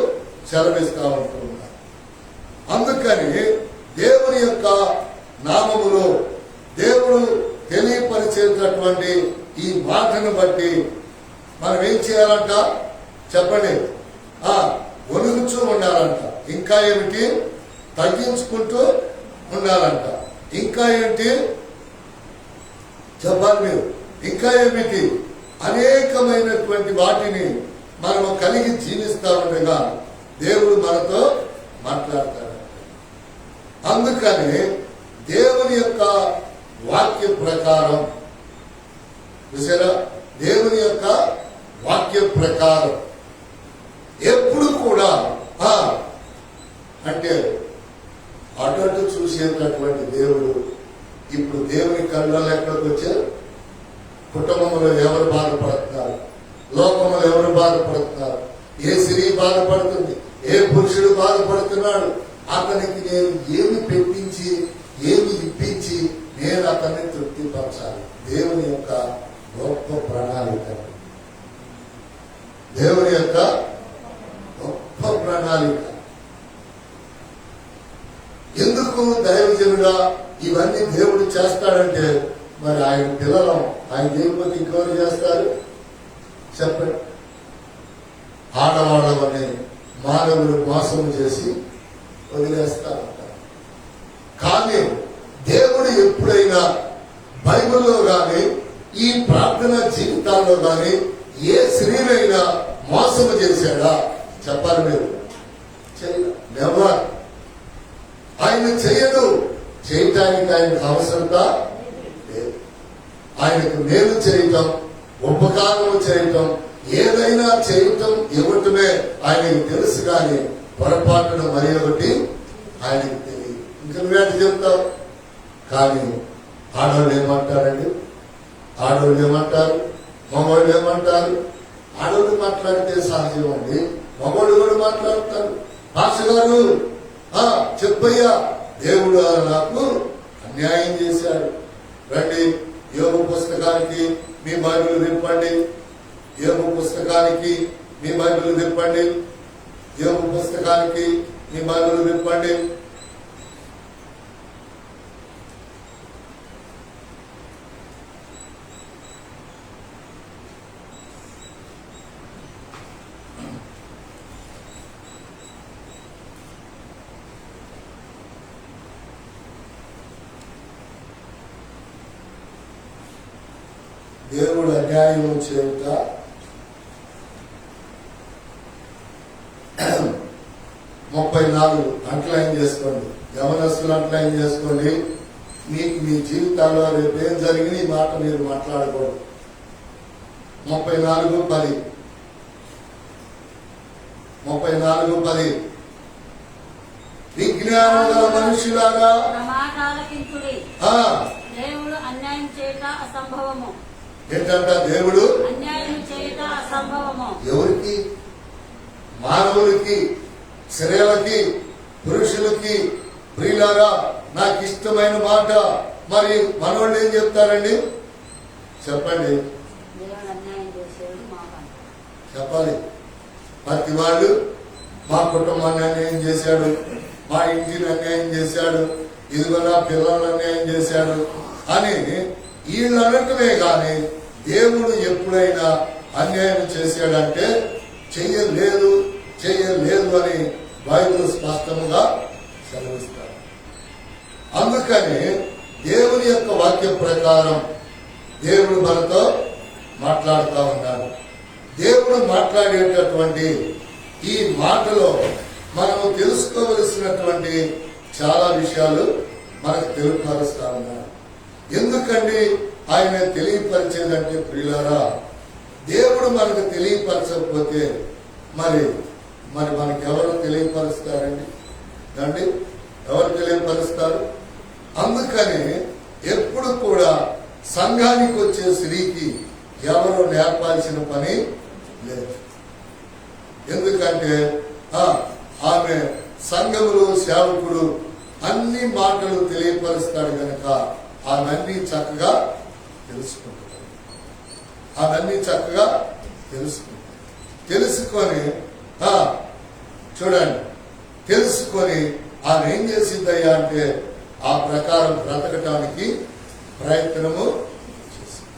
సెలవిస్తా ఉంటున్నాడు. అందుకని దేవుని యొక్క నామములో దేవుడు తెలియపరిచేటటువంటి ఈ మాటను బట్టి మనం ఏం చేయాలంట చెప్పండి? వణుకుచూ ఉండాలంట. ఇంకా ఏమిటి? తగ్గించుకుంటూ ఉండాలంట. ఇంకా ఏంటి చెప్పాలి మీరు? ఇంకా ఏమిటి? అనేకమైనటువంటి వాటిని మనం కలిగి జీవిస్తా ఉండగా దేవుడు మనతో మాట్లాడతాడు. అందుకని దేవుని యొక్క వాక్య ప్రకారం చూసారా, దేవుని యొక్క వాక్య ప్రకారం ఎప్పుడు కూడా అంటే అటు చూసేటటువంటి దేవుడు ఇప్పుడు దేవుని కళ్ళలో ఎక్కడికి వచ్చారు? కుటుంబంలో ఎవరు బాధపడుతున్నారు, లోకంలో ఎవరు బాధపడుతున్నారు, ఏ స్త్రీ బాధపడుతుంది, ఏ పురుషుడు బాధపడుతున్నాడు, అతనికి నేను ఏమి పెట్టించి ఏమి ఇప్పించి నేను అతన్ని తృప్తిపరచాలి. దేవుని యొక్క గొప్ప ప్రణాళిక, దేవుని యొక్క గొప్ప ప్రణాళిక. ఎందుకు దైవజనుడా ఇవన్నీ దేవుడు చేస్తాడంటే, మరి ఆయన పిల్లలం, ఆయన దేవుడికి ఇంకెవరు చేస్తారు చెప్పండి? ఆడవాళ్ళని మానవులు మోసం చేసి వదిలేస్తా ఉంటారు. కానీ దేవుడు ఎప్పుడైనా బైబిల్లో గాని ఈ ప్రార్థన జీవితాల్లో గాని ఏ స్త్రీనైనా మోసం చేశాడా చెప్పాలి మీరు? నెవర్. ఆయన చేయడు. చేయటానికి ఆయనకు అవసరత లేదు. ఆయనకు మేలు చేయటం, ఉపకారం చేయటం, ఏదైనా చేయటం ఇవ్వటమే ఆయనకు తెలుసు. కానీ పొరపాటున మరి ఒకటి ఆయనకు తెలియదు. ఇంకా నువ్వేంటి చెప్తావు? కానీ ఆడవాళ్ళు ఏమంటారండి? ఆడవాళ్ళు ఏమంటారు? మగవాళ్ళు ఏమంటారు? ఆడవాళ్ళు మాట్లాడితే సహజం అండి, మగవాళ్ళు కూడా మాట్లాడతారు. భాష గారు చెప్పయ్యా, దేవుడు నాకు అన్యాయం చేశాడు. రండి యోగ పుస్తకానికి మీ బైబిల్ విప్పండి, యోగ పుస్తకానికి మీ బైబిల్ విప్పండి, యోగ పుస్తకానికి మీ బైబిల్ విప్పండి. దేవుడు అన్యాయం చేయుట 34 అంటలైన్ చేసుకోండి. యవనస్తులు అంటలైన్ చేసుకోండి. మీకు మీ జీవితాల్లో రేపు ఏం జరిగిన ఈ మాట మీరు మాట్లాడకూడదు. 34:10 34:10 విజ్ఞానం గల మనుషులారా నా మాట ఆలకించుడి. ఆ, దేవుడు అన్యాయం చేయట అసంభవము. ఏంటంట దేవుడు అన్యాయం చేయట అసంభవము. ఎవరికి? మానవులకి, స్త్రీలకి, పురుషులకి. ప్రియులారా, నాకు ఇష్టమైన మాట. మరి మనోళ్ళు ఏం చెప్తారండి? చెప్పండి, దేవుడు అన్యాయం చేసేవాడు మాట. చెప్పాలి. ప్రతి వాళ్ళు మా కుటుంబాన్ని అన్యాయం చేశాడు, మా ఇంటిని అన్యాయం చేశాడు, ఇదిగో నా పిల్లల్ని అన్యాయం చేశాడు అని వీళ్ళు అనటమే కానీ దేవుడు ఎప్పుడైనా అన్యాయం చేశాడంటే చెయ్యలేదు అని బైబిల్ స్పష్టంగా సెలవిస్తారు. అందుకని దేవుని యొక్క వాక్య ప్రకారం దేవుడు మనతో మాట్లాడుతూ ఉన్నాడు. దేవుడు మాట్లాడేటటువంటి ఈ మాటలో మనము తెలుసుకోవలసినటువంటి చాలా విషయాలు మనకు తెలియపరుస్తా ఉన్నారు. ఎందుకండి ఆయన తెలియపరిచేదంటే ప్రియులారా, దేవుడు మనకు తెలియపరచకపోతే మరి మనకి ఎవరు తెలియపరుస్తారండి? అండి, ఎవరు తెలియపరుస్తారు? అందుకని ఎప్పుడు కూడా సంఘానికి వచ్చే స్త్రీకి ఎవరు నేర్పాల్సిన పని లేదు. ఎందుకంటే ఆమె సంఘములు, సేవకుడు అన్ని మాటలు తెలియపరుస్తాడు కనుక అవన్నీ చక్కగా తెలుసుకుంటాడు. తెలుసుకొని చూడండి, తెలుసుకొని ఆమె ఏం చేసిందయ్యా అంటే ఆ ప్రకారం బ్రతకటానికి ప్రయత్నము చేసింది.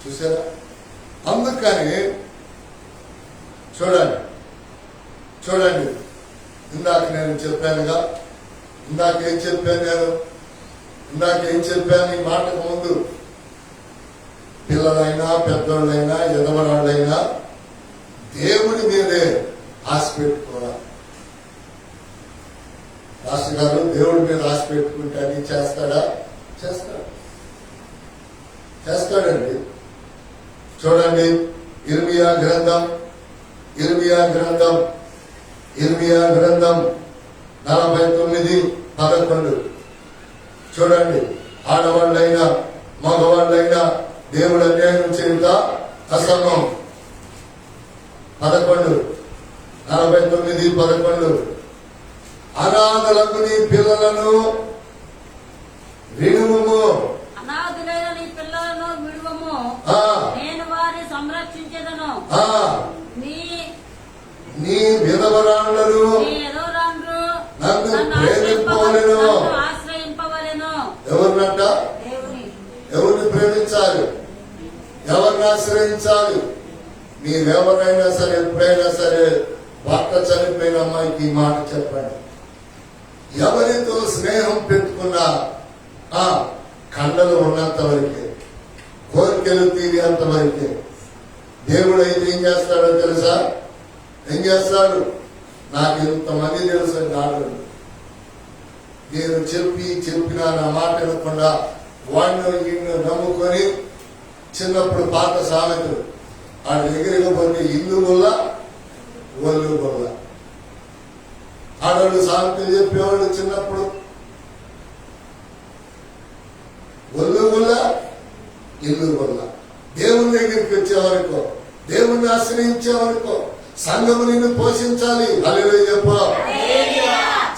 చూసారా? అందుకని చూడండి ఇందాక నేను చెప్పానుగా, ఇందాకేం చెప్పాను ఈ మాటకు ముందు? పిల్లలైనా, పెద్దోళ్ళైనా, ఎదవరాళ్ళైనా దేవుడి మీదే ఆశ పెట్టుకోవాలి. రాష్ట్ర గారు దేవుడి మీద ఆశ పెట్టుకుంటే అది చేస్తాడా? చేస్తాడండి. చూడండి, ఇర్మియా గ్రంథం 49:11 చూడండి. ఆడవాళ్ళైనా మగవాళ్ళైనా దేవుడు అన్యాయం చేయుట అసంభవం. 49:11 అనాథలకు నీ పిల్లలను విడువము. అనాథులైన నీ పిల్లలను విడువము, నేను వారిని సంరక్షించేదను. నీ విధవరాండ్లను నన్ను ప్రేమింపవలెను. ఆశ్రయింపవలెను. ఎవరినంట? ఎవరిని ప్రేమించాలి? ఎవరిని ఆశ్రయించాలి? మీరెవరైనా సరే, ఎప్పుడైనా సరే భర్త చనిపోయిన అమ్మాయికి ఈ మాట చెప్పండి. ఎవరితో స్నేహం పెట్టుకున్నా కండలు ఉన్నంత వరకే, కోరికలు తీరేంత వరకే. దేవుడు అయితే ఏం చేస్తాడో తెలుసా? ఏం చేస్తాడు? నాకు ఇంతమంది తెలుసు నాడు, నేను చెప్పినా నా మాట వినకుండా వాడిని నమ్ముకొని, చిన్నప్పుడు పాత సామెతలు ఆడ దగ్గరగా పోతే ఇల్లు వల్ల ఒళ్ళు వల్ల ఆడవాళ్ళు సామెతలు చెప్పేవాళ్ళు చిన్నప్పుడు. ఒళ్ళు వల్ల ఇల్లు వల్ల దేవుని దగ్గరికి వచ్చేవనుకో, దేవుణ్ణి ఆశ్రయించేవనుకో, సంఘము నిన్ను పోషించాలి. హల్లెలూయా చెప్పు.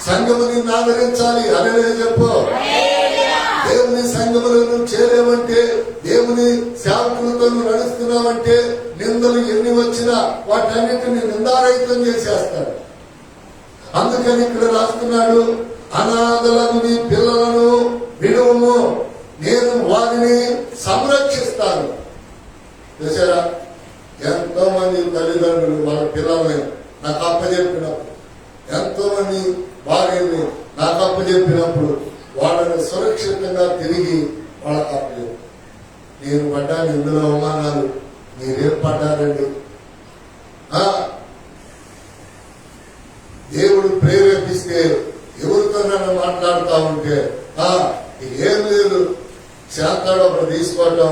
సంఘము నిన్ను ఆదరించాలి. హల్లెలూయా చెప్పు. దేవుని సంఘములో నువ్వు చేరేవంటే, దేవుని సేవకులతో నువ్వు నడుస్తున్నావంటే నిందలు ఎన్ని వచ్చినా వాటన్నిటిని నిందారహితం చేసేస్తాడు. అందుకని ఇక్కడ రాస్తున్నాడు, అనాథలకు నీ పిల్లలను విడువము, నేను వారిని సంరక్షిస్తాను. చూసారా? ఎంతో మంది తల్లిదండ్రులు వాళ్ళ పిల్లల్ని నాకు అప్పచెప్పినప్పుడు, ఎంతో మంది భార్యని నాకు అప్పచెప్పినప్పుడు వాళ్ళని సురక్షితంగా తిరిగి వాళ్ళకి అప్పచెప్పారు. నేను పడ్డాను ఇందులో అవమానాలు, మీరేం పడ్డారండి? దేవుడు ప్రేరేపిస్తే ఎవరితో నన్ను మాట్లాడుతూ ఉంటే ఏం లేదు, చేస్తాడో అప్పుడు తీసుకోవటం,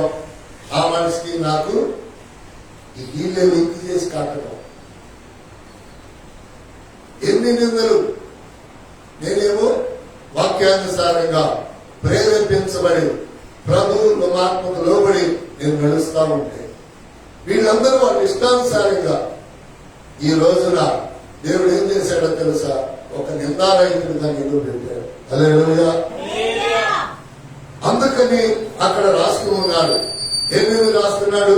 ఆ మనిషికి నాకు ఈ వీళ్ళే లింక్ చేసి కట్టడం. ఎన్ని నిందలు! నేనేమో వాక్యానుసారంగా ప్రేరేపించబడి ప్రభు ఆత్మకు లోబడి నేను నడుస్తా ఉంటే, వీళ్ళందరూ వాళ్ళ ఇష్టానుసారంగా ఈ రోజున దేవుడు ఏం చేశాడో తెలుసా? ఒక నిందారహితుడిగా నిలబెట్టాడు. హల్లెలూయా. అందుకని అక్కడ రాస్తూ ఉన్నాడు. ఏమేమి రాస్తున్నాడు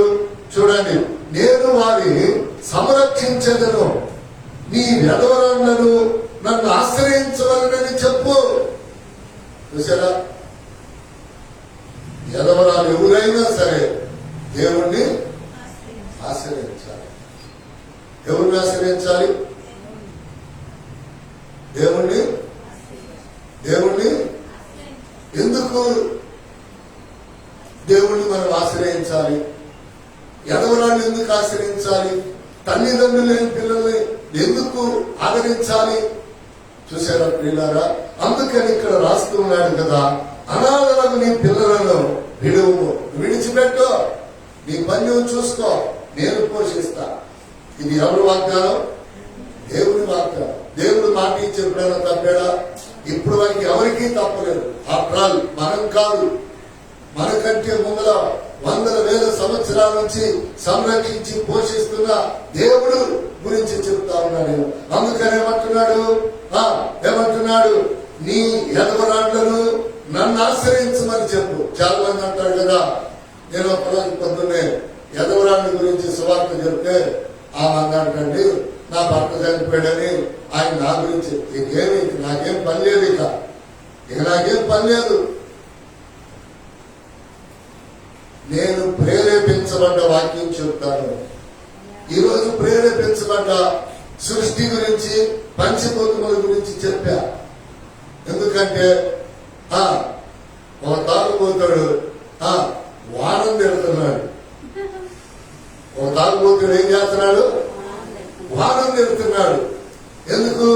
చూడండి. నేను వారిని సంరక్షించదను, నీ వెధవరాలను నన్ను ఆశ్రయించవలనని చెప్పు. చూసారా? వెధవరాలు ఎవరైనా సరే దేవుణ్ణి ఆశ్రయించాలి. ఎవరిని ఆశ్రయించాలి? దేవుణ్ణి. ఎందుకు దేవుణ్ణి మనం ఆశ్రయించాలి? ఎదవరాన్ని ఎందుకు ఆశ్రయించాలి? తల్లిదండ్రులు లేని పిల్లల్ని ఎందుకు ఆదరించాలి? చూసారా ప్రియులారా? అందుకని ఇక్కడ రాస్తూ ఉన్నాడు కదా, అనాథలకు నీ పిల్లలను విడువు, విడిచిపెట్టు, నీ పని నువ్వు చూసుకో, నేను పోషిస్తా. ఇది ఎవరి వాగ్దానం? దేవుని వాగ్దానం. దేవుడు మాట ఇచ్చి ఎప్పుడైనా తప్పాడా? ఇప్పుడు వరకు ఎవరికీ తప్పలేదు. ఆఫ్టర్ ఆల్ మనం కాదు, మనకంటే ముందర వందల వేల సంవత్సరాల నుంచి సంరక్షించి పోషిస్తున్న దేవుడు గురించి చెప్తా ఉన్నాను నేను. అందుకని ఏమంటున్నాడు? నీ ఎదవరాళ్లను నన్ను ఆశ్రయించమని చెప్పు. చాలా మంది అంటారు కదా, నేను ఒకరోజు పొద్దున్నే ఎదవరాళ్ళ గురించి సువార్త చెప్తే ఆమె అన్నాడండి, నా భర్త చనిపోయాడని ఆయన నా గురించి నాకేం పని లేదు, ఇక నాకేం పని లేదు. నేను ప్రేరేపించబడ్డ వాక్యం చెప్తాను. ఈరోజు ప్రేరేపించబడ్డ సృష్టి గురించి, పంచభూతముల గురించి చెప్పా. ఎందుకంటే ఒక తాగుబోతాడు వానం తిడుతున్నాడు. ఒక తాగుబోతుడు ఏం చేస్తున్నాడు? వానం తిడుతున్నాడు. ఎందుకు?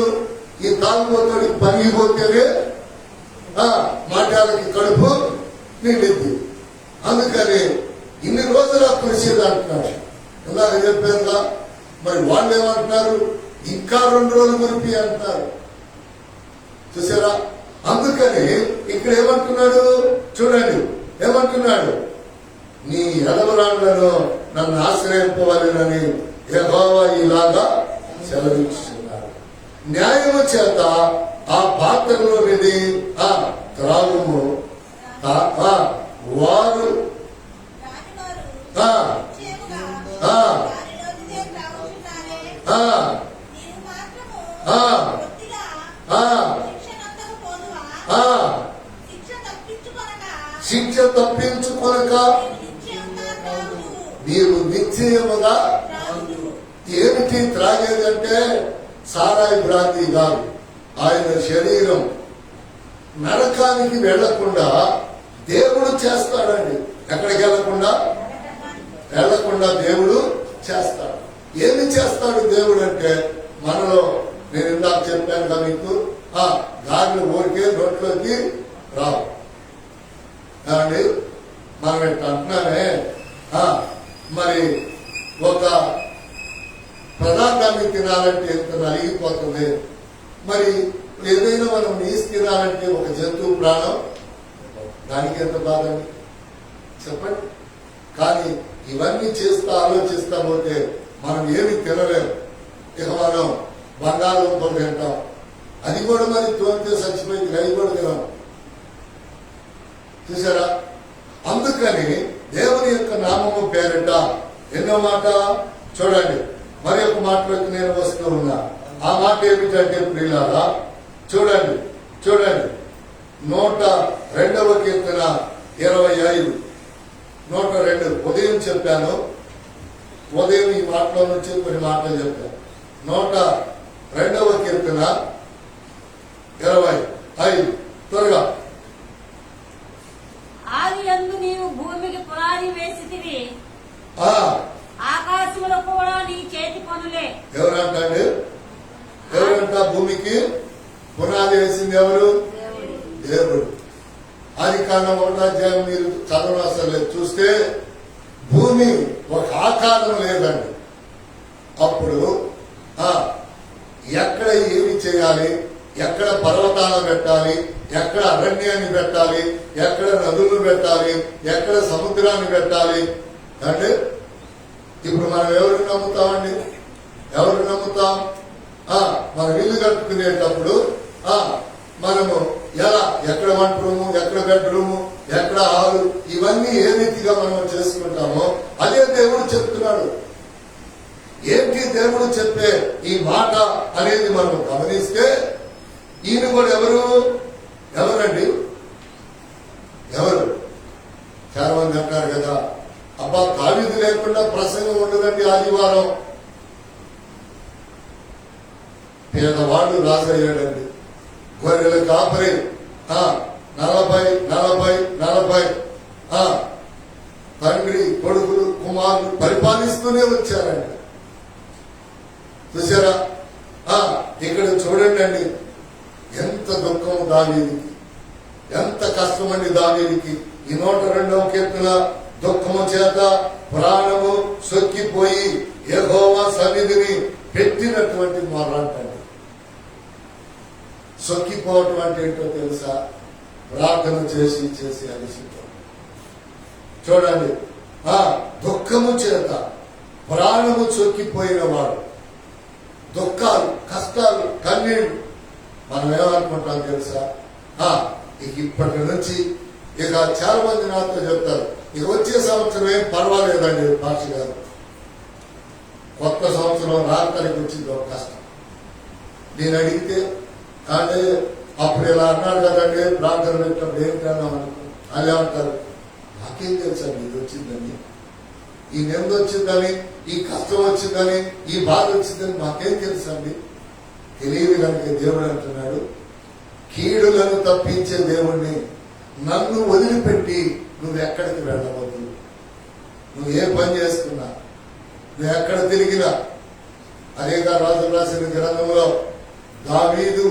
ఈ తాగుబోతుడికి పనిగిపోతేనే మాటలకి కడుపు నిండింది. అందుకని ఇన్ని రోజులు కురిసేది అంటున్నాడు. ఇందాక చెప్పారుగా, మరి వాళ్ళు ఏమంటున్నారు? ఇంకా 2 రోజులు కురిపి అంటున్నారు. చూసారా? అందుకని ఇక్కడ ఏమంటున్నాడు చూడండి, ఏమంటున్నాడు? నీ ఎడవరాళ్లను నన్ను ఆశ్రయింపవాలని యెహోవా ఇలాగా సెలవిస్తున్నాడు. న్యాయము చేత ఆ పాత్రలోనిది త్రాగుము, వారు శిక్ష తప్పించుకొనక మీరు నిశ్చయముగా. ఏమిటి త్రాగేదంటే సారాయి భ్రాంతి కాదు. ఆయన శరీరం నరకానికి వెళ్లకుండా దేవుడు చేస్తాడండి. ఎక్కడికి వెళ్లకుండా దేవుడు చేస్తాడు. ఏమి చేస్తాడు దేవుడు అంటే, మనలో నేను ఇందాక చెప్పాను కదా మీకు, గాలిని ఊరికే నోట్లోకి రావు అండి. మనం ఎట్లా అంటున్నామే, మరి ఒక పదార్థాన్ని తినాలంటే ఎంత నలిగిపోతుంది. మరి ఏదైనా మనం నీసు తినాలంటే ఒక జంతువు ప్రాణం, దానికి ఎంత బాధండి చెప్పండి. కానీ ఇవన్నీ చేస్తా ఆలోచిస్తా పోతే మనం ఏమి తినలేము. ఇక మనం బంగాళదుంపలు తింటాం, అది కూడా మరి తోలితే చచ్చిపోయింది, అవి కూడా తినాం. చూసారా? అందుకని దేవుని యొక్క నామము పేరిట ఎన్నో మాట చూడండి. మరి ఒక మాటలోకి నేను వస్తూ ఉన్నా. ఆ మాట ఏమిటంటే ప్రియులారా, చూడండి 102వ కీర్తన 25, 102. ఉదయం చెప్పాను, ఉదయం ఈ మాటలో నుంచి కొన్ని మాటలు చెప్పాను. 102వ కీర్తన 25, త్వరగా. ఆదియందు నీవు భూమికి పునాది వేసితివి, ఆకాశములో కూడా నీ చేతి పనులే. ఎవరంటే భూమికి పునాది వేసింది ఎవరు? దేవుడు. ఆదికాండం 1వ అధ్యాయం మీరు చదవనవసరం లేదు, చూస్తే భూమి ఒక ఆకారం లేదండి. అప్పుడు ఎక్కడ ఏమి చేయాలి, ఎక్కడ పర్వతాలను పెట్టాలి, ఎక్కడ అరణ్యాన్ని పెట్టాలి, ఎక్కడ నదులను పెట్టాలి, ఎక్కడ సముద్రాన్ని పెట్టాలి అంటే ఇప్పుడు మనం ఎవరిని నమ్ముతామండి? ఎవరిని నమ్ముతాం? మనం ఇల్లు కట్టుకునేటప్పుడు మనము ఎలా, ఎక్కడ వంట రూము, ఎక్కడ బెడ్రూము, ఎక్కడ హాలు, ఇవన్నీ ఏ రీతిగా మనం చేసుకుంటామో అదే దేవుడు చెప్తున్నాడు. ఏంటి దేవుడు చెప్పే ఈ మాట అనేది మనం గమనిస్తే ఈయన కూడా ఎవరండి? ఎవరు? చాలా మంది అంటారు కదా, అబ్బా దావీదు లేకుండా ప్రసంగం ఉండదండి ఆదివారం. పేదవాడు రాజయ్యాడండి. గొర్రెల కాపరి 40 తండ్రి, కొడుకులు, కుమారులు పరిపాలిస్తూనే వచ్చారండి. చూసారా? ఇక్కడ చూడండి అండి, ఎంత దుఃఖం దావీదుకి, ఎంత కష్టమండి దావీదుకి. ఈ 102వ కీర్తన దుఃఖము చేత ప్రాణము సొక్కిపోయి యెహోవా సన్నిధిని పెట్టినటువంటి మొర్రంటండి. సొక్కిపోవటం అంటే ఏంటో తెలుసా? ప్రార్థన చేసి చేసి అలసిపోవడం. చూడండి, దుఃఖము చేత ప్రాణము చొక్కిపోయిన వాడు, దుఃఖాలు, కష్టాలు, కన్నీళ్లు. మనం ఏమనుకుంటాం తెలుసా? ఇప్పటి నుంచి ఇక చాలా మంది నాతో చెప్తారు, ఇక వచ్చే సంవత్సరం ఏం పర్వాలేదండి పాక్షి గారు, కొత్త సంవత్సరం రాత్రికి వచ్చింది ఒక కష్టం. నేను అడిగితే అంటే అప్పుడు ఇలా అన్నాడు కదండి, ప్రార్థన పెట్టినప్పుడు ఏంటన్నాం అనుకో, అని ఏమంటారు, నాకేం తెలుసండి ఇది వచ్చిందని, ఈ నింద వచ్చిందని, ఈ కష్టం వచ్చిందని, ఈ బాధ వచ్చిందని మాకేం తెలుసండి. తెలియదు కనుక దేవుడు అంటున్నాడు, కీడులను తప్పించే దేవుణ్ణి నన్ను వదిలిపెట్టి నువ్వెక్కడికి వెళ్ళవద్దు. నువ్వు ఏ పని చేసుకున్నా, నువ్వు ఎక్కడ తిరిగినా. అదేగా రాజు రాసిన గ్రంథంలో దావీదు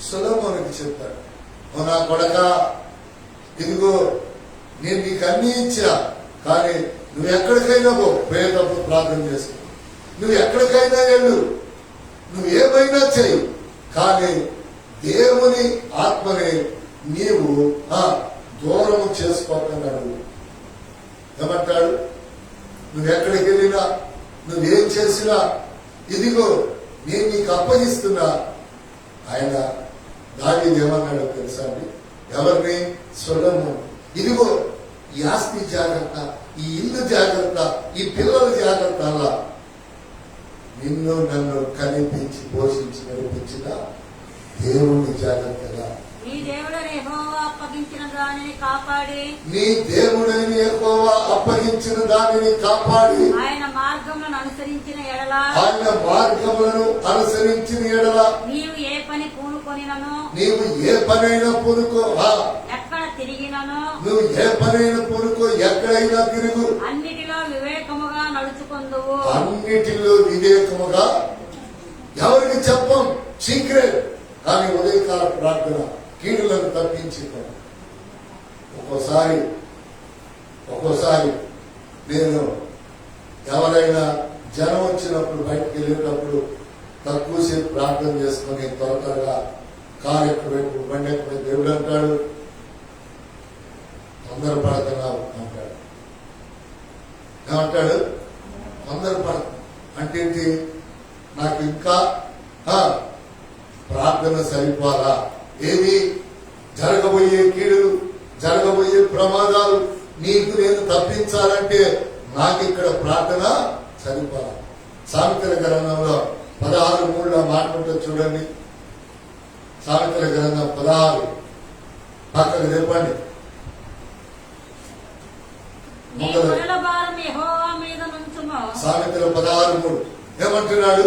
సొలొమోనుకి చెప్పాడు, ఓ నా కొడకా, ఇదిగో నేను నీకు అన్ని ఇచ్చా, కానీ నువ్వు ఎక్కడికైనా పో, పోయేటప్పుడు ప్రార్థన చేసుకో, నువ్వు ఎక్కడికైనా వెళ్ళు, నువ్వు ఏమైనా చెయ్యి, కానీ దేవుని ఆత్మని నీవు దూరము చేసుకోకన్నాడు. ఏమంటాడు? నువ్వెక్కడికి వెళ్ళినా, నువ్వేం చేసినా, ఇదిగో నేను నీకు అప్పగిస్తున్నా. ఆయన దావీదు ఏమన్నాడో తెలుసా అండి? ఎవరిని? సొలొమోను. ఇదిగో ఈ ఆస్తి జాగ్రత్త, ఈ ఇల్లు జాగ్రత్త, ఈ పిల్లల జాగ్రత్త, అలా నిన్ను నన్ను కనిపించి పోషించి నడిపించిన దేవుని జాగ్రత్తగా నీ దేవుడైన యెహోవా అప్పగించిన దానిని కాపాడి, నీ దేవుడైన యెహోవా అప్పగించిన దానిని కాపాడి, ఆయన మార్గములను అనుసరించిన ఎడల, ఆయన మార్గములను అనుసరించిన ఎడల, నీవు ఏ పని పూనుకొనినను, నీవు ఏ పనైనా పూనుకో, ఎక్కడ తిరిగినను, నువ్వు ఏ పనైనా పూనుకో, ఎక్కడైనా తిరుగు, అన్నిటిలో వివేకముగా నడుచుకొందువు. అన్నిటిలో వివేకముగా. ఎవరికి చెప్పం, సీక్రెట్. కానీ ఉదయకాల ప్రార్థన కీడులను తప్పించుకోండి. ఒక్కోసారి నేను ఎవరైనా జనం వచ్చినప్పుడు బయటకు వెళ్ళేటప్పుడు తక్కువసేపు ప్రార్థన చేసుకుని త్వరగా కారు ఎక్కువ బండి ఎక్కువ, దేవుడు అంటాడు తొందరపడుతున్నావు అంటాడు. ఏమంటాడు? తొందరపడుతున్నా అంటే ఏంటి? నాకు ఇంకా ప్రార్థన సరిపోదా? ఏది? జరగబోయే కీడులు, జరగబోయే ప్రమాదాలు నీకు నేను తప్పించాలంటే నాకు ఇక్కడ ప్రార్థన సరిపోదా? సామెతల గ్రంథంలో 16:3 మాట్లాడుతూ చూడండి. సామెతల గ్రంథం 16 పక్కకు చెప్పండి. సామెతల 16:3 ఏమంటున్నాడు?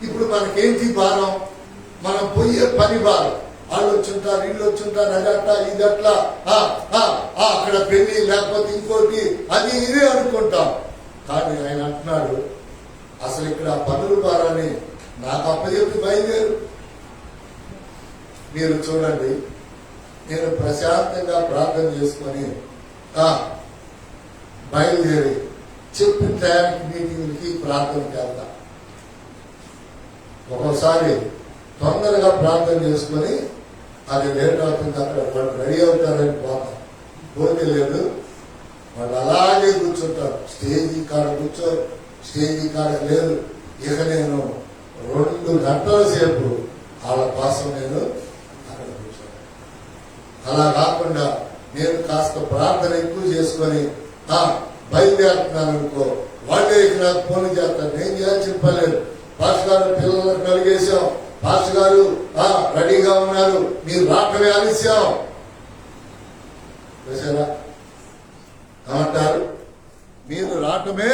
ఇప్పుడు మనకేంటి భారం? మనం పోయే పని భారం. వాళ్ళు వచ్చుంటారు, ఇల్లు వచ్చుంటారు, అదట్లా ఇదట్లా, అక్కడ పెళ్లి, లేకపోతే ఇంకోటి, అది ఇదే అనుకుంటాం. కానీ ఆయన అంటున్నాడు, అసలు ఇక్కడ పనుల భారాన్ని నాకు అప్పచెప్పి బయలుదేరు. మీరు చూడండి, నేను ప్రశాంతంగా ప్రార్థన చేసుకొని బయలుదేరి చెప్పిన టయానికి మీటింగ్లకి ప్రార్థనకి వెళ్తా. ఒక్కోసారి తొందరగా ప్రార్థన చేసుకొని అది లేట్ అవుతుంది, అక్కడ వాళ్ళు రెడీ అవుతారని పోతాం. పోతే లేదు, వాళ్ళు అలాగే కూర్చుంటారు. స్టేజీ కాడ కూర్చోరు, స్టేజీ కాడ లేదు. ఇక నేను 2 గంటల సేపు వాళ్ళ కోసం నేను అక్కడ కూర్చోను. అలా కాకుండా నేను కాస్త ప్రార్థన ఎక్కువ చేసుకొని బయలుదేరుతున్నాను అనుకో, వాళ్ళే ఇక్కడ నాకు ఫోన్ చేస్తారు. నేను చేయాల్సిన పర్లేదు, పాస్టర్ గారు పిల్లలకు కలిగేశాం, పాస్టర్ గారు రెడీగా ఉన్నారు, మీరు రాకమే ఆలస్యం. చూసారా ఏమంటారు? మీరు రావటమే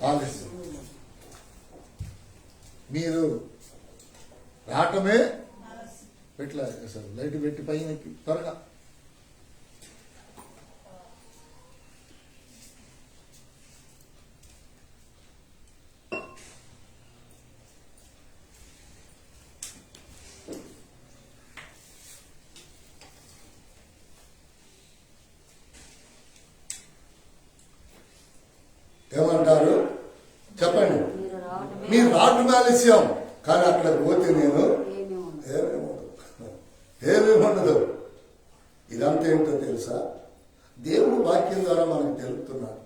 ఆలస్యం, మీరు రావటమే. పెట్లా సార్ లైట్ పెట్టి పైన త్వరగా. ఏమంటారు చెప్పండి? మీరు రావటం ఆలస్యం, కానీ అక్కడ పోతే నేను ఏమీ ఉండదు. ఇదంతా ఏంటో తెలుసా? దేవుడు వాక్యం ద్వారా మనకు తెలుపుతున్నాడు.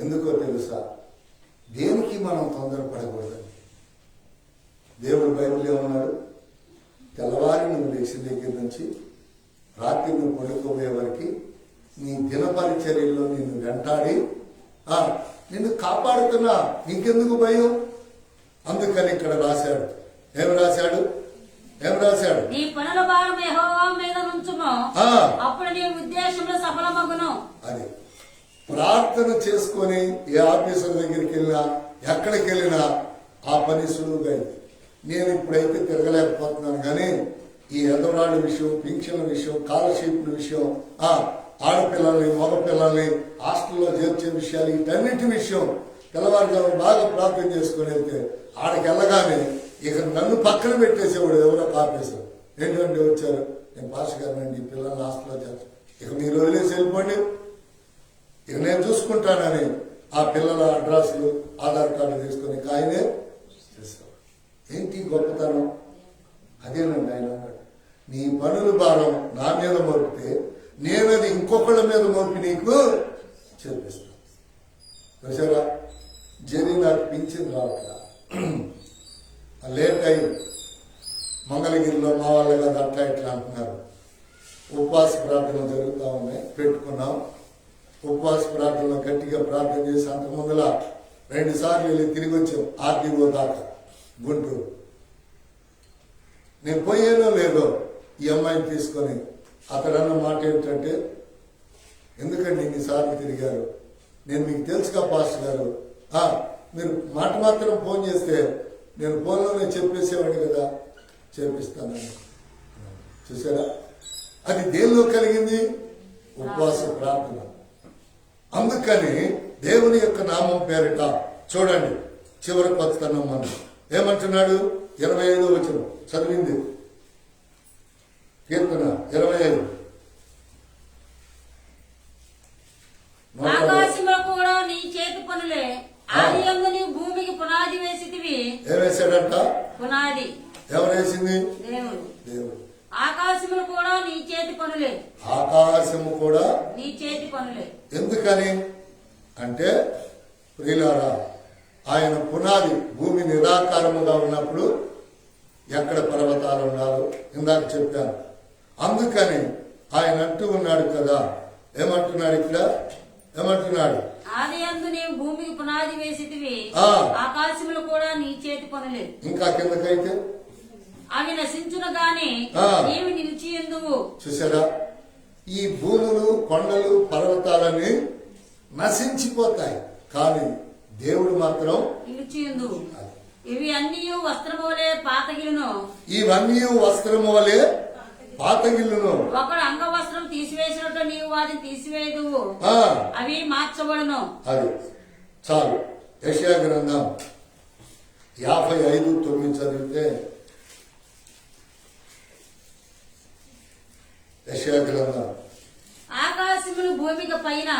ఎందుకో తెలుసా? దేనికి మనం తొందరపడకూడదు. దేవుడు బైబిల్ ఏమన్నాడు? తెల్లవారి నువ్వు లేచిన దగ్గర నుంచి రాత్రి నువ్వు పడుకోబోయే వరకు నీ దినపరిచర్యల్లో నిన్ను వెంటాడి నిన్ను కాపాడుతున్నా, నీకెందుకు భయం? అందుకని ఇక్కడ రాశాడు. ఏం రాశాడు? నీ పనుల భారం యెహోవా మీద నుంచుము, అప్పుడు నీ ఉద్దేశంలో సఫలమగును. అది ప్రార్థన చేసుకొని ఏ ఆఫీసర్ దగ్గరికి వెళ్ళినా ఎక్కడికి వెళ్ళినా ఆ పని సులువుగా అయింది. నేను ఇప్పుడైతే తిరగలేకపోతున్నాను, కానీ ఈ ఎదరాళ్ళ విషయం, పింఛన్ల విషయం, స్కాలర్షిప్ల విషయం, ఆడపిల్లల్ని మగపిల్లల్ని హాస్టల్లో చేర్చే విషయాలు, వీటన్నిటి విషయం తెల్లవారుజాము బాగా ప్రార్థన చేసుకుని వెళ్తే ఆడికి వెళ్ళగానే ఇక నన్ను పక్కన పెట్టేసేవాడు ఎవరో ఆపేశారు. ఏంటంటే వచ్చారు, నేను పాస్టర్ గారినండి, పిల్లల్ని హాస్టల్లో చేస్తాను, ఇక మీరు వదిలేసి వెళ్ళిపోండి, ఇక నేను చూసుకుంటానని ఆ పిల్లల అడ్రస్లు ఆధార్ కార్డు తీసుకొని ఆయనే చేస్తాడు. ఏంటి గొప్పతనం? అదేనండి ఆయన అన్నాడు, నీ పనుల భారం నా మీద మోపితే నేనది ఇంకొకళ్ళ మీద మోపి నీకు చేపిస్తాను. చూసారా? జరి నాకు పింఛన్ రావట్లా, లేట్ అయి మంగళగిరిలో మా వాళ్ళ కదా అట్లా ఇట్లా అంటున్నారు. ఉపవాస ప్రార్థనలు జరుగుతూ ఉన్నాయి, పెట్టుకున్నాం. ఉపవాస ప్రార్థనలో గట్టిగా ప్రార్థన చేసి అంతకుముందులా 2 సార్లు వెళ్ళి తిరిగి వచ్చాం ఆర్టీఓ దాకా గుంటూరు. నేను పోయేనో లేదో ఈ అమ్మాయిని తీసుకొని అతడన్న మాట ఏంటంటే, ఎందుకండి ఇన్నిసార్లు తిరిగారు, నేను మీకు తెలుసుగా పాస్టర్ గారు, మీరు మాట మాత్రం ఫోన్ చేస్తే నేను ఫోన్లోనే చెప్పేసేవాడు కదా, చేపిస్తానని. చూసారా? అది దేనిలో కలిగింది? ఉపవాస ప్రార్థన. అందుకని దేవుని యొక్క నామం పేరిట చూడండి, చివరికి వస్తున్నాం మనం. ఏమంటున్నాడు? 25వ వచనం చదివింది కీర్తన 25. ఆకాశంలో కూడా నీ చేతి పనులే, ఆదియందు నీ భూమికి పునాది వేసితివి. ఏం వేసాడంట? పునాది. ఎవరు వేసింది? దేవుడు. ఆకాశములు కూడా నీ చేతి పనులే. ఆకాశము కూడా నీ చేతి పనులే. ఎందుకని అంటే ప్రియులారా, ఆయన పునాది భూమి నిరాకారముగా ఉన్నప్పుడు ఎక్కడ పర్వతాలు ఉండాలో ఇందాక చెప్పాను. అందుకని ఆయన అంటూ ఉన్నాడు కదా, ఏమంటున్నాడు ఇక్కడ? ఏమంటున్నాడు? ఆదియందు నీవు భూమికి పునాది వేసితివి, ఆకాశములు కూడా నీ చేతి పనులే. ఇంకా కిందకైతే అవి నశించును గాని నీవు నిలిచియుందువు. చూసారా? ఈ భూములు, కొండలు, పర్వతాలన్నీ నశించిపోతాయి, కానీ దేవుడు మాత్రం నిలిచియుందువు. ఇవి అన్నీ వస్త్రము వలె పాతగిలును. ఇవన్నీ వస్త్రము వలె పాతగిల్లును. ఒకడు అంగవస్త్రం తీసివేసినట్టు నీవు వాటిని తీసివేయదువు, అవి మార్చబడును. అది చాలు. యెషయా గ్రంథం 55:9 చదివితే యెషయా గ్రంథం ఆకాశములు భూమికి పైన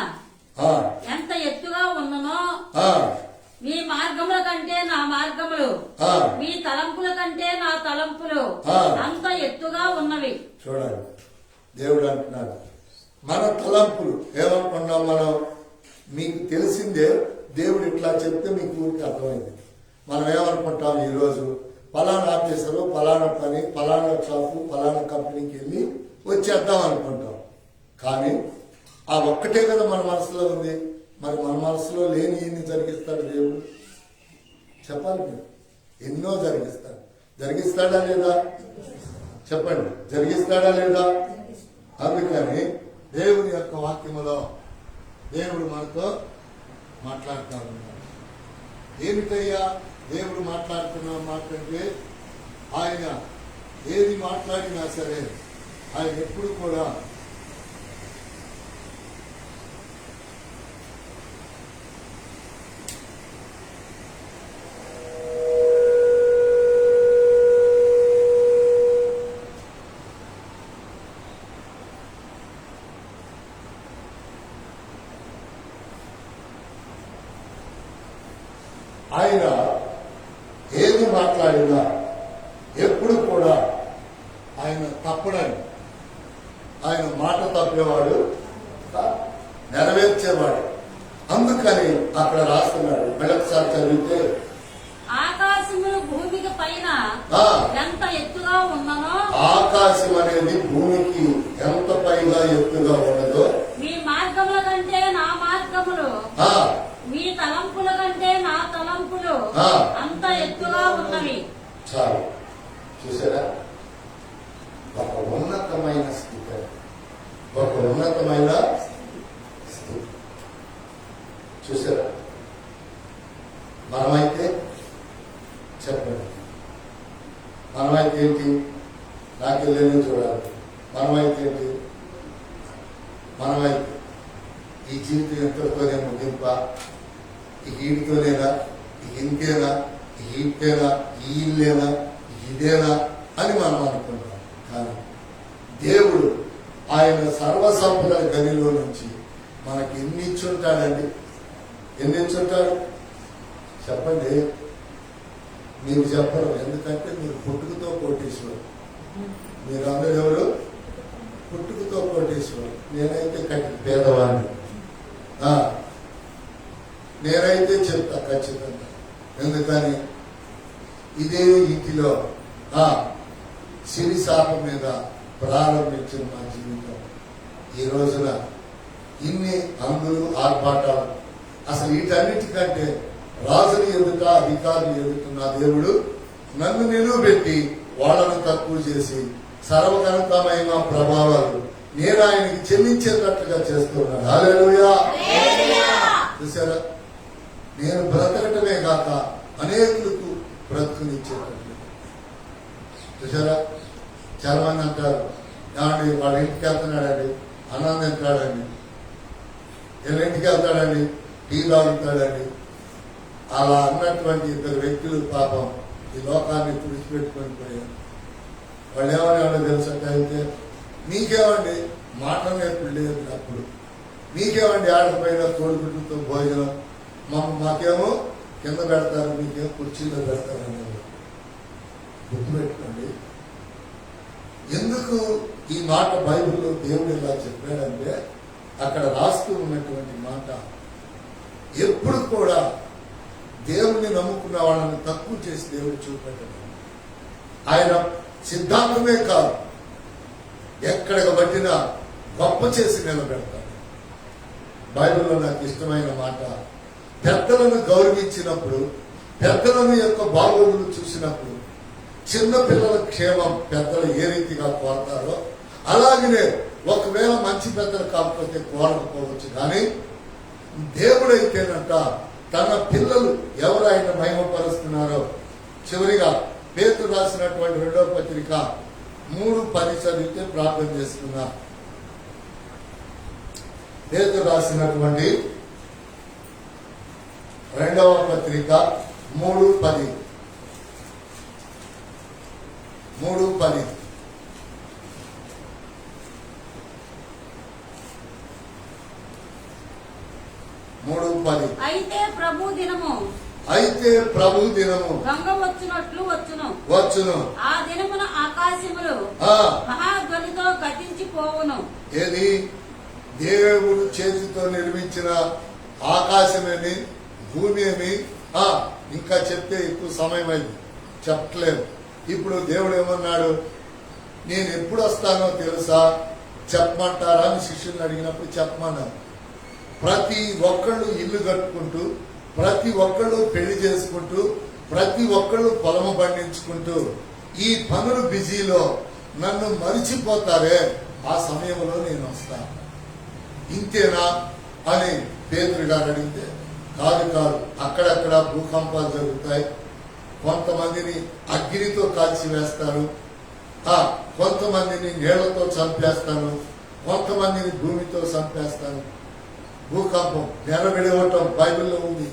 ఎంత ఎత్తుగా ఉన్ననో మీ మార్గముల కంటే నా మార్గములు, మీ తలంపుల కంటే నా తలంపులు అంత ఎత్తుగా ఉన్నవి. చూడండి, దేవుడు అంటున్నాడు మన తలంపులు ఏమనుకున్నాం మనం, మీకు తెలిసిందే. దేవుడు ఇట్లా చెప్తే మీకు ఊరికి అర్థమైంది. మనం ఏమనుకుంటాం, ఈరోజు ఫలానా ఆఫీసరు, ఫలానా పని, ఫలానా షాపు, ఫలానా కంపెనీకి వెళ్ళి వచ్చేద్దాం అనుకుంటాం. కానీ ఆ ఒక్కటే కదా మన మనసులో ఉంది. మరి మన మనసులో లేని ఎన్ని జరిగిస్తాడు దేవుడు? చెప్పాలి మీరు. ఎన్నో జరిగిస్తాడా లేదా? చెప్పండి, జరిగిస్తాడా లేదా? అందుకని దేవుని యొక్క వాక్యములో దేవుడు మనతో మాట్లాడుతూ ఉన్నాడు. ఏమిటయ్యా దేవుడు మాట్లాడుతున్న మాట అంటే, ఆయన ఏది మాట్లాడినా సరే ఆయన ఎప్పుడు కూడా ఆయన ఏది మాట్లాడినా ఎప్పుడు కూడా ఆయన తప్పడని, ఆయన మాట తప్పేవాడు, నెరవేర్చేవాడు. అందుకని అక్కడ రాస్తున్నాడు. మరొకసారి చదివితే, ఆకాశములు భూమికి పైన ఎంత ఎత్తుగా ఉన్ననో, ఆకాశం అనేది భూమికి ఎంత పైగా ఎత్తుగా ఉన్నదో, మీ మార్గముల కంటే నా మార్గములు, మీ తలంపుల కంటే నా తలంపులు అంత ఎత్తుగా ఉన్నవి. చాలు, చూసారా? ఒక ఉన్నతమైన స్థితి, ఒక ఉన్నతమైన స్థితి. చూసారా? మనమైతే చెప్పండి, మనమైతే ఏంటి? నాకెళ్ళేది చూడాలి. మనమైతే ఏంటి? మనమైతే ఈ జీవితం ఎంతతోనే ముగింప, ఈ ఈడితోనేనా, ఈ ఇంతేనా, ఈ ఇంతేనా, ఈ ఇల్లేనా, ఇదేనా అని మనం అనుకుంటాం. కానీ దేవుడు ఆయన సర్వసంపద గనిలో నుంచి మనకి ఎన్ని ఇచ్చుంటాడండి? ఎన్ని ఇచ్చుంటాడు చెప్పండి. మీరు చెప్పరు, ఎందుకంటే మీరు పుట్టుకతో కోటీశ్వరు. మీరందరూ ఎవరు? పుట్టుకతో కోటీశ్వరు. నేనైతే కట్టి పేదవాడిని. నేనైతే చెప్తా ఖచ్చితంగా. ఎందుకని ఇదే ఇంటిలో సిరి శాపం మీద ప్రారంభించిన మా జీవితం ఈ రోజున ఇన్ని అంగులు ఆర్భాటాలు. అసలు వీటన్నిటికంటే రాజుని ఎదుట, అధికారులు ఎదుట నా దేవుడు నన్ను నిలువబెట్టి వాళ్ళను తక్కువ చేసి సర్వగణతమైన ప్రభావాలు నేను ఆయనకి చెల్లించేటట్లుగా చేస్తున్నాను. హల్లెలూయా. చూసారా? నేను బ్రతకటమే కాక అనేకులకు బ్రతుకునిచ్చేటట్లు. చూసారా? చాలా మంది అంటారు, ఏమండి వాళ్ళ ఇంటికి వెళ్తున్నాడండి, అన్నం తింటాడండి, వీళ్ళ ఇంటికి వెళ్తాడండి, టీ తాగుతాడండి. అలా అన్నటువంటి ఇద్దరు వ్యక్తులు పాపం ఈ లోకాన్ని తుడిచిపెట్టుకొని పోయారు. వాళ్ళు ఏమన్నా తెలుసంటే, అయితే మీకేమండి మాట నేర్పుడు లేదు, అప్పుడు మీకేమండి ఆడకపోయినా తోడుగుడ్డుతో భోజనం, మాకేమో కింద పెడతారు, మీకేమో కుర్చీలో పెడతారు అనేది గుర్తుపెట్టుకోండి. ఎందుకు ఈ మాట బైబిల్లో దేవుడు ఇలా చెప్పాడంటే, అక్కడ రాస్తూ ఉన్నటువంటి మాట ఎప్పుడు కూడా దేవుణ్ణి నమ్ముకున్న వాళ్ళని తక్కువ చేసి దేవుడు చూపెట్టాడు. ఆయన సిద్ధాంతమే కాదు, ఎక్కడికి పట్టినా గొప్ప చేసి నిలబెడతాడు. బైబిల్లో నాకు ఇష్టమైన మాట, పెద్దలను గౌరవించినప్పుడు, పెద్దలను యొక్క బాగోగులు చూసినప్పుడు, చిన్న పిల్లల క్షేమం పెద్దలు ఏ రీతిగా కోరతారో అలాగనే ఒకవేళ మంచి పెద్దలు కాకపోతే కోరకపోవచ్చు. కానీ దేవుడైతేనంట తన పిల్లలు ఎవరు ఆయన మహిమపరుస్తున్నారో, చివరిగా పేతురు రాసినటువంటి 2వ పత్రిక 3:10 చదివితే ప్రార్థన చేస్తున్నా. పేతురు రాసినటువంటి 2వ పత్రిక 3:10 3:10 3:10. అయితే ప్రభు దినము దొంగ వచ్చినట్లు వచ్చును. ఆ దినమున ఆకాశములు మహాధ్వనితో గతించిపోవును. ఏది? దేవుడు చేతితో నిర్మించిన ఆకాశమేమి, భూమి ఏమి, ఇంకా చెప్తే ఎక్కువ సమయం అయింది, చెప్పలేదు. ఇప్పుడు దేవుడు ఏమన్నాడు? నేను ఎప్పుడు వస్తానో తెలుసా, చెప్పమంటారా అని శిష్యుల్ని అడిగినప్పుడు చెప్పమన్నారు. ప్రతి ఒక్కళ్ళు ఇల్లు కట్టుకుంటూ, ప్రతి ఒక్కళ్ళు పెళ్లి చేసుకుంటూ, ప్రతి ఒక్కళ్ళు పొలము పండించుకుంటూ ఈ పనుల బిజీలో నన్ను మరిచిపోతారే, ఆ సమయంలో నేను వస్తాను. ఇంతేనా అని పేతురు గారు అడిగితే, కాదు, అక్కడక్కడ భూకంపాలు జరుగుతాయి, కొంతమందిని అగ్నితో కాల్చివేస్తారు, కొంతమందిని నీళ్లతో చంపేస్తాను, కొంతమందిని భూమితో చంపేస్తాను. భూకంపం, నెరవేడవటం బైబిల్లో ఉంది.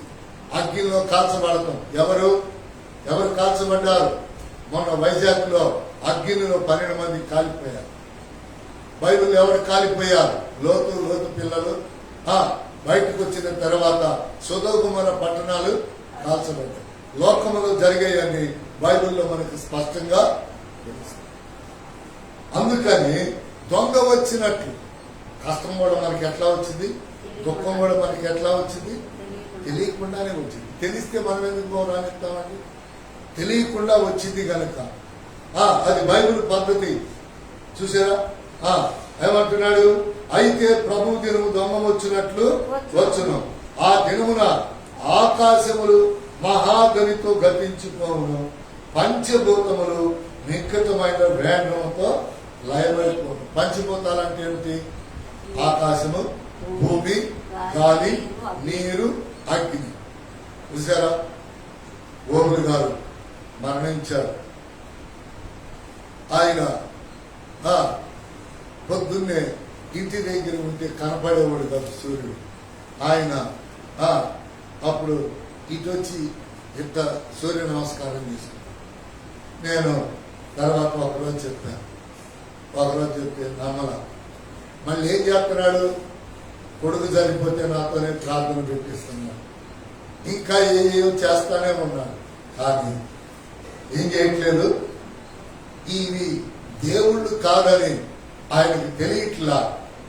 అగ్నిలో కాల్చబడటం. ఎవరు కాల్చబడ్డారు? మొన్న వైజాగ్ లో అగ్నిలో 12 మంది కాలిపోయారు. బైబిల్ ఎవరు కాలిపోయారు? లోతు పిల్లలు. బయటకు వచ్చిన తర్వాత సొదొమ పట్టణాలు కాల్చబడ్డాయి. లోకములో జరిగాయని బైబిల్లో మనకు స్పష్టంగా తెలుస్తుంది. అందుకని దొంగ వచ్చినట్లు కష్టం కూడా మనకి ఎట్లా వచ్చింది, దుఃఖం కూడా మనకి ఎట్లా వచ్చింది? తెలియకుండానే వచ్చింది. తెలిస్తే మనం ఎందుకు రానిస్తామండి? తెలియకుండా వచ్చింది కనుక అది బైబిల్ పద్ధతి. చూసారా? ఏమంటున్నాడు? అయితే ప్రభు దినము దొంగ వచ్చినట్లు వచ్చును. ఆ దినమున ఆకాశములు మహాధ్వనితో గతించిపోవును, పంచభూతములు నిక్కటమైన వేగంతో లయమైపోను. పంచభూతాలంటే ఏమిటి? ఆకాశము, భూమి, గాలి, నీరు, అగ్ని. చూసారా? ఓబులు గారు మరణించారు. ఆయన పొద్దున్నే ఇంటి దగ్గర ఉంటే కనపడేవాడు కాదు సూర్యుడు. ఆయన అప్పుడు ఇటు వచ్చి ఇంత సూర్య నమస్కారం చేసుకున్నాను. నేను తర్వాత ఒకరోజు చెప్తే నమ్మల. మళ్ళీ ఏం చేస్తున్నాడు? కొడుకు చనిపోతే నాతోనే ప్రార్థన పెట్టిస్తున్నాడు. ఇంకా ఏం చేస్తానే ఉన్నాడు. కానీ ఏం చేయట్లేదు. ఇవి దేవుళ్ళు కాదని ఆయనకి తెలియట్లా.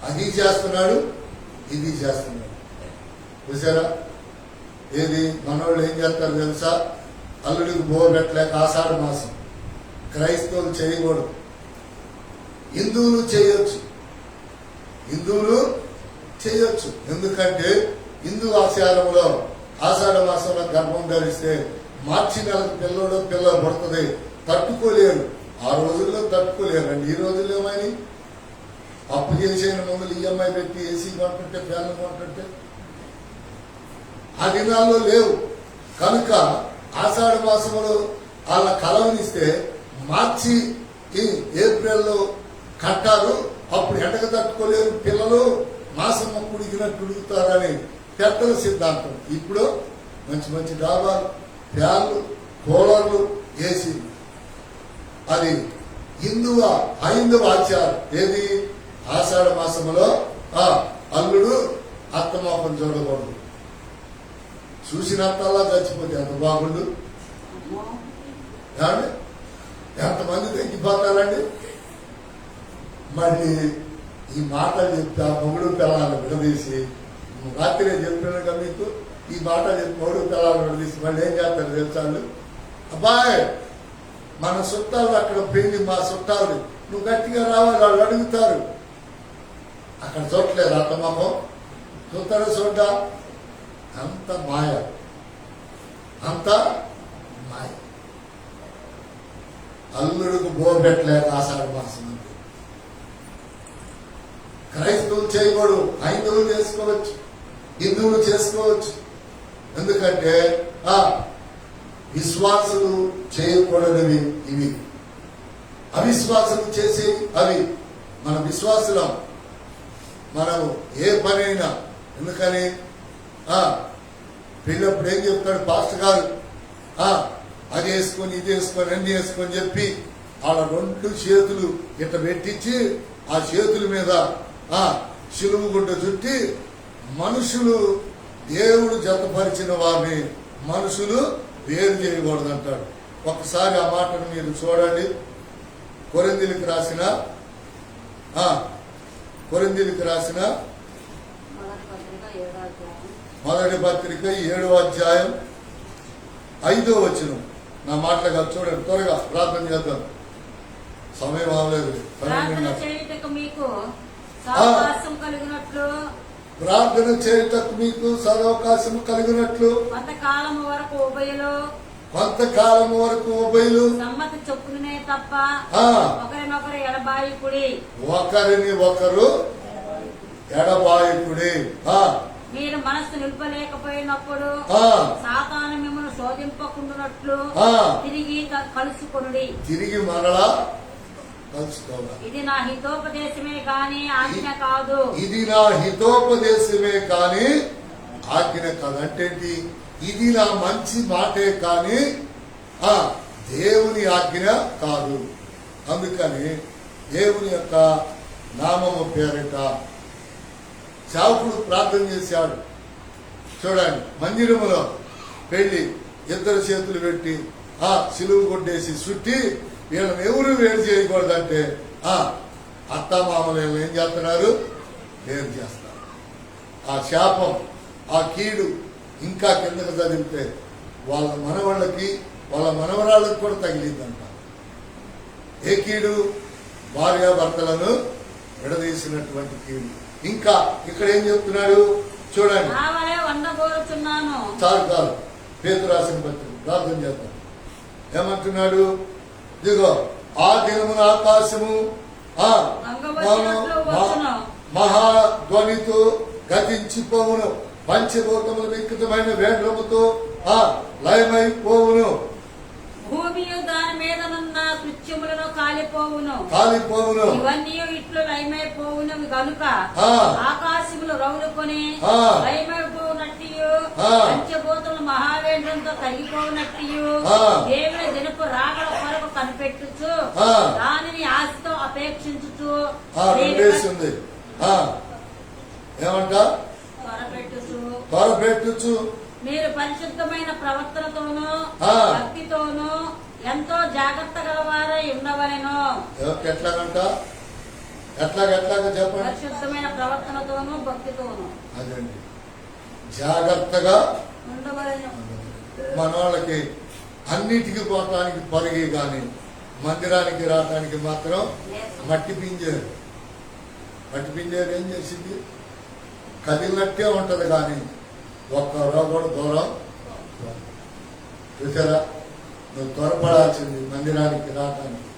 అది చేస్తున్నాడు, ఇది చేస్తున్నాడు. చూసారా? ఏది? మనోళ్ళు ఏం చేస్తారు తెలుసా? అల్లుడికి బోర్గట్లేక ఆషాఢ మాసం క్రైస్తవులు చేయకూడదు, హిందువులు చేయొచ్చు. ఎందుకంటే హిందూ ఆచారంలో ఆషాఢ మాసంలో గర్భం ధరిస్తే మార్చి నెలకు పిల్ల పడుతుంది. తట్టుకోలేరు. ఆ రోజుల్లో తట్టుకోలేరండి. ఈ రోజుల్లో ఏమైనా అప్పు చేసిన ముందు ఈఎంఐ పెట్టి ఏసీ కొంటుంటే, ఫ్యాన్లు కొంటుంటే ఆ దినాల్లో లేవు. కనుక ఆషాఢ మాసంలో వాళ్ళ కలవనిస్తే మార్చి ఏప్రిల్లో కట్టారు. అప్పుడు ఎండకు తట్టుకోలేరు. పిల్లలు మాసం కుడిగినట్టు ఉడుగుతారని పెద్దల సిద్ధాంతం. ఇప్పుడు మంచి డాబాలు, ఫ్యాన్లు, కూలర్లు, ఏసీ. అది హైందవ ఆచారం. ఏది? ఆషాఢ మాసంలో అల్లుడు అత్తమాపం చూడకూడదు. చూసినంతలా చచ్చిపోతే ఎంత బాగుండు. ఎంతమంది తగ్గిపోతారండి. మళ్ళీ ఈ మాటలు చెప్తే ఆ మొగుడు పిల్లలను విడదీసి, రాత్రి చెప్పినాక మీకు ఈ మాట చెప్పి మొగుడు పిల్లలను విడదీసి మళ్ళీ ఏం చేస్తారు తెలుసాళ్ళు? అబ్బాయి మన చుట్టాలు అక్కడ పెళ్లి, మా చుట్టాలు, నువ్వు గట్టిగా రావాలి, వాళ్ళు అడుగుతారు. అక్కడ చూడలేదు అత్తమ్మమ్మో, చూడ అంత మాయ. అల్లుడికి బోబెట్టలేక ఆషాఢ మాసం అంటే క్రైస్తవులు చేయకూడదు. హైందవులు చేసుకోవచ్చు, హిందువులు చేసుకోవచ్చు. ఎందుకంటే విశ్వాసులు చేయకూడనివి ఇవి, అవిశ్వాసులు చేసేవి అవి. మన విశ్వాసులం. మనం ఏ పనైనా, ఎందుకని పెళ్ళప్పుడు ఏం చెప్తాడు పాస్టర్ గారు? అది వేసుకొని, ఇది వేసుకొని, అన్ని వేసుకొని చెప్పి వాళ్ళ 2 చేతులు ఇట్ట పెట్టించి ఆ చేతుల మీద శిలువు గుడ్డ చుట్టి మనుషులు దేవుడు జతపరిచిన వారిని మనుషులు వేరు చేయకూడదు అంటాడు. ఒకసారి ఆ మాటను మీరు చూడండి. కొరింథీయులకు రాసిన మొదటి పత్రిక 7వ అధ్యాయం 5వ వచనం. నా మాటలుగా చూడండి, త్వరగా ప్రార్థన చేద్దాం, సమయం అవ్వలేదు. ప్రార్థన చేయుటకు మీకు సదవకాశం కలిగినట్లు కొంతకాలము వరకు ఉభయులు సమ్మతి చొప్పునే తప్ప ఒకరినొకరు ఎడబాయకుడి. మీరు మనస్సు నిలుపలేకపోయినప్పుడు సాతాను మిమ్మల్ని శోధింపకుండానట్లు తిరిగి మరలా కలుసుకోవాలి. ఇది నా హితోపదేశమే కాని ఆజ్ఞ కాదు. ఆజ్ఞ కాదు అంటే ఇది నా మంచి మాటే కాని దేవుని ఆజ్ఞ కాదు. అందుకని దేవుని యొక్క నామము పేరిట సేవకుడు ప్రార్థన చేశాడు. చూడండి, మందిరములో పెళ్లి 2 చేతులు పెట్టి సిలువు కొట్టేసి చుట్టి వీళ్ళని ఎవరు వేరు చేయకూడదంటే అత్తమామలు ఏం చేస్తున్నారు? వేరు చేస్తారు. ఆ శాపం, ఆ కీడు ఇంకా కిందకు చదివితే వాళ్ళ మనవాళ్ళకి వాళ్ళ మనవరాళ్ళకి కూడా తగిలిందంట. ఏ కీడు? భార్యాభర్తలను విడదీసినటువంటి కీడు. ఇంకా ఇక్కడ ఏం చెప్తున్నాడు చూడండి. చాలు చాలు, పేతురు రాసిన పత్రిక ప్రార్థన చేద్దాం. ఏమంటున్నాడు? ఇదిగో ఆ దినమున ఆకాశము మహాధ్వనితో గతించిపోవును, పంచభూతములు వికృతమైన వేంద్రముతో లయమైపోవును, భూమియు దాని మీదనున్న కృత్యములను కాలిపోవును. ఇవన్నీ ఇట్లు లయమైపోవునవి గనుక ఆకాశములు రౌలుకొని లయమైపోనట్టు పంచభూతములు మహావేంద్రంతో తగ్గిపోనట్టు దేవుని దినపు రాకడ కొరకు కనిపెట్టుచు దానిని ఆశతో అపేక్షించుచు త్వరపెట్టుచు మీరు పరిశుద్ధమైన ప్రవర్తనతోనూ భక్తితోనూ ఎంతో జాగ్రత్త గలవారై ఉండవలెను. ఎట్లాగా చెప్పండి. పరిశుద్ధమైన ప్రవర్తనతోనూ భక్తితోనూ అదండి, జాగ్రత్తగా ఉండవలెను. మన వాళ్ళకి అన్నిటికీ పోవటానికి పరిగి గాని మందిరానికి రావటానికి మాత్రం మట్టి పింజారు ఏం చేసింది? కదిలినట్టే ఉంటది కానీ ఒక్క కూడా దూరం. చూసారా, నువ్వు త్వరపడాల్సింది మందిరానికి రావటానికి,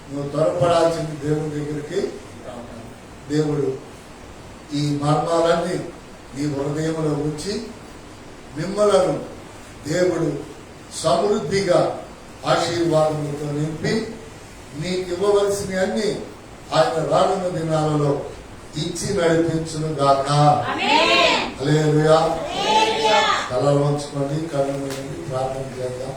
నువ్వు త్వరపడాల్సింది దేవుడి దగ్గరికి రావటానికి. దేవుడు ఈ మర్మాలన్నీ నీ హృదయంలో ఉంచి మిమ్మలను దేవుడు సమృద్ధిగా ఆశీర్వాదములతో నింపి నీకు ఇవ్వవలసిన అన్ని ఆయన రానున్న దినాలలో ఇచ్చి నడిపించును గాక. హల్లెలూయా. తలలు వంచుకొని కళ్ళు మూయండి, ప్రార్థన చేద్దాం.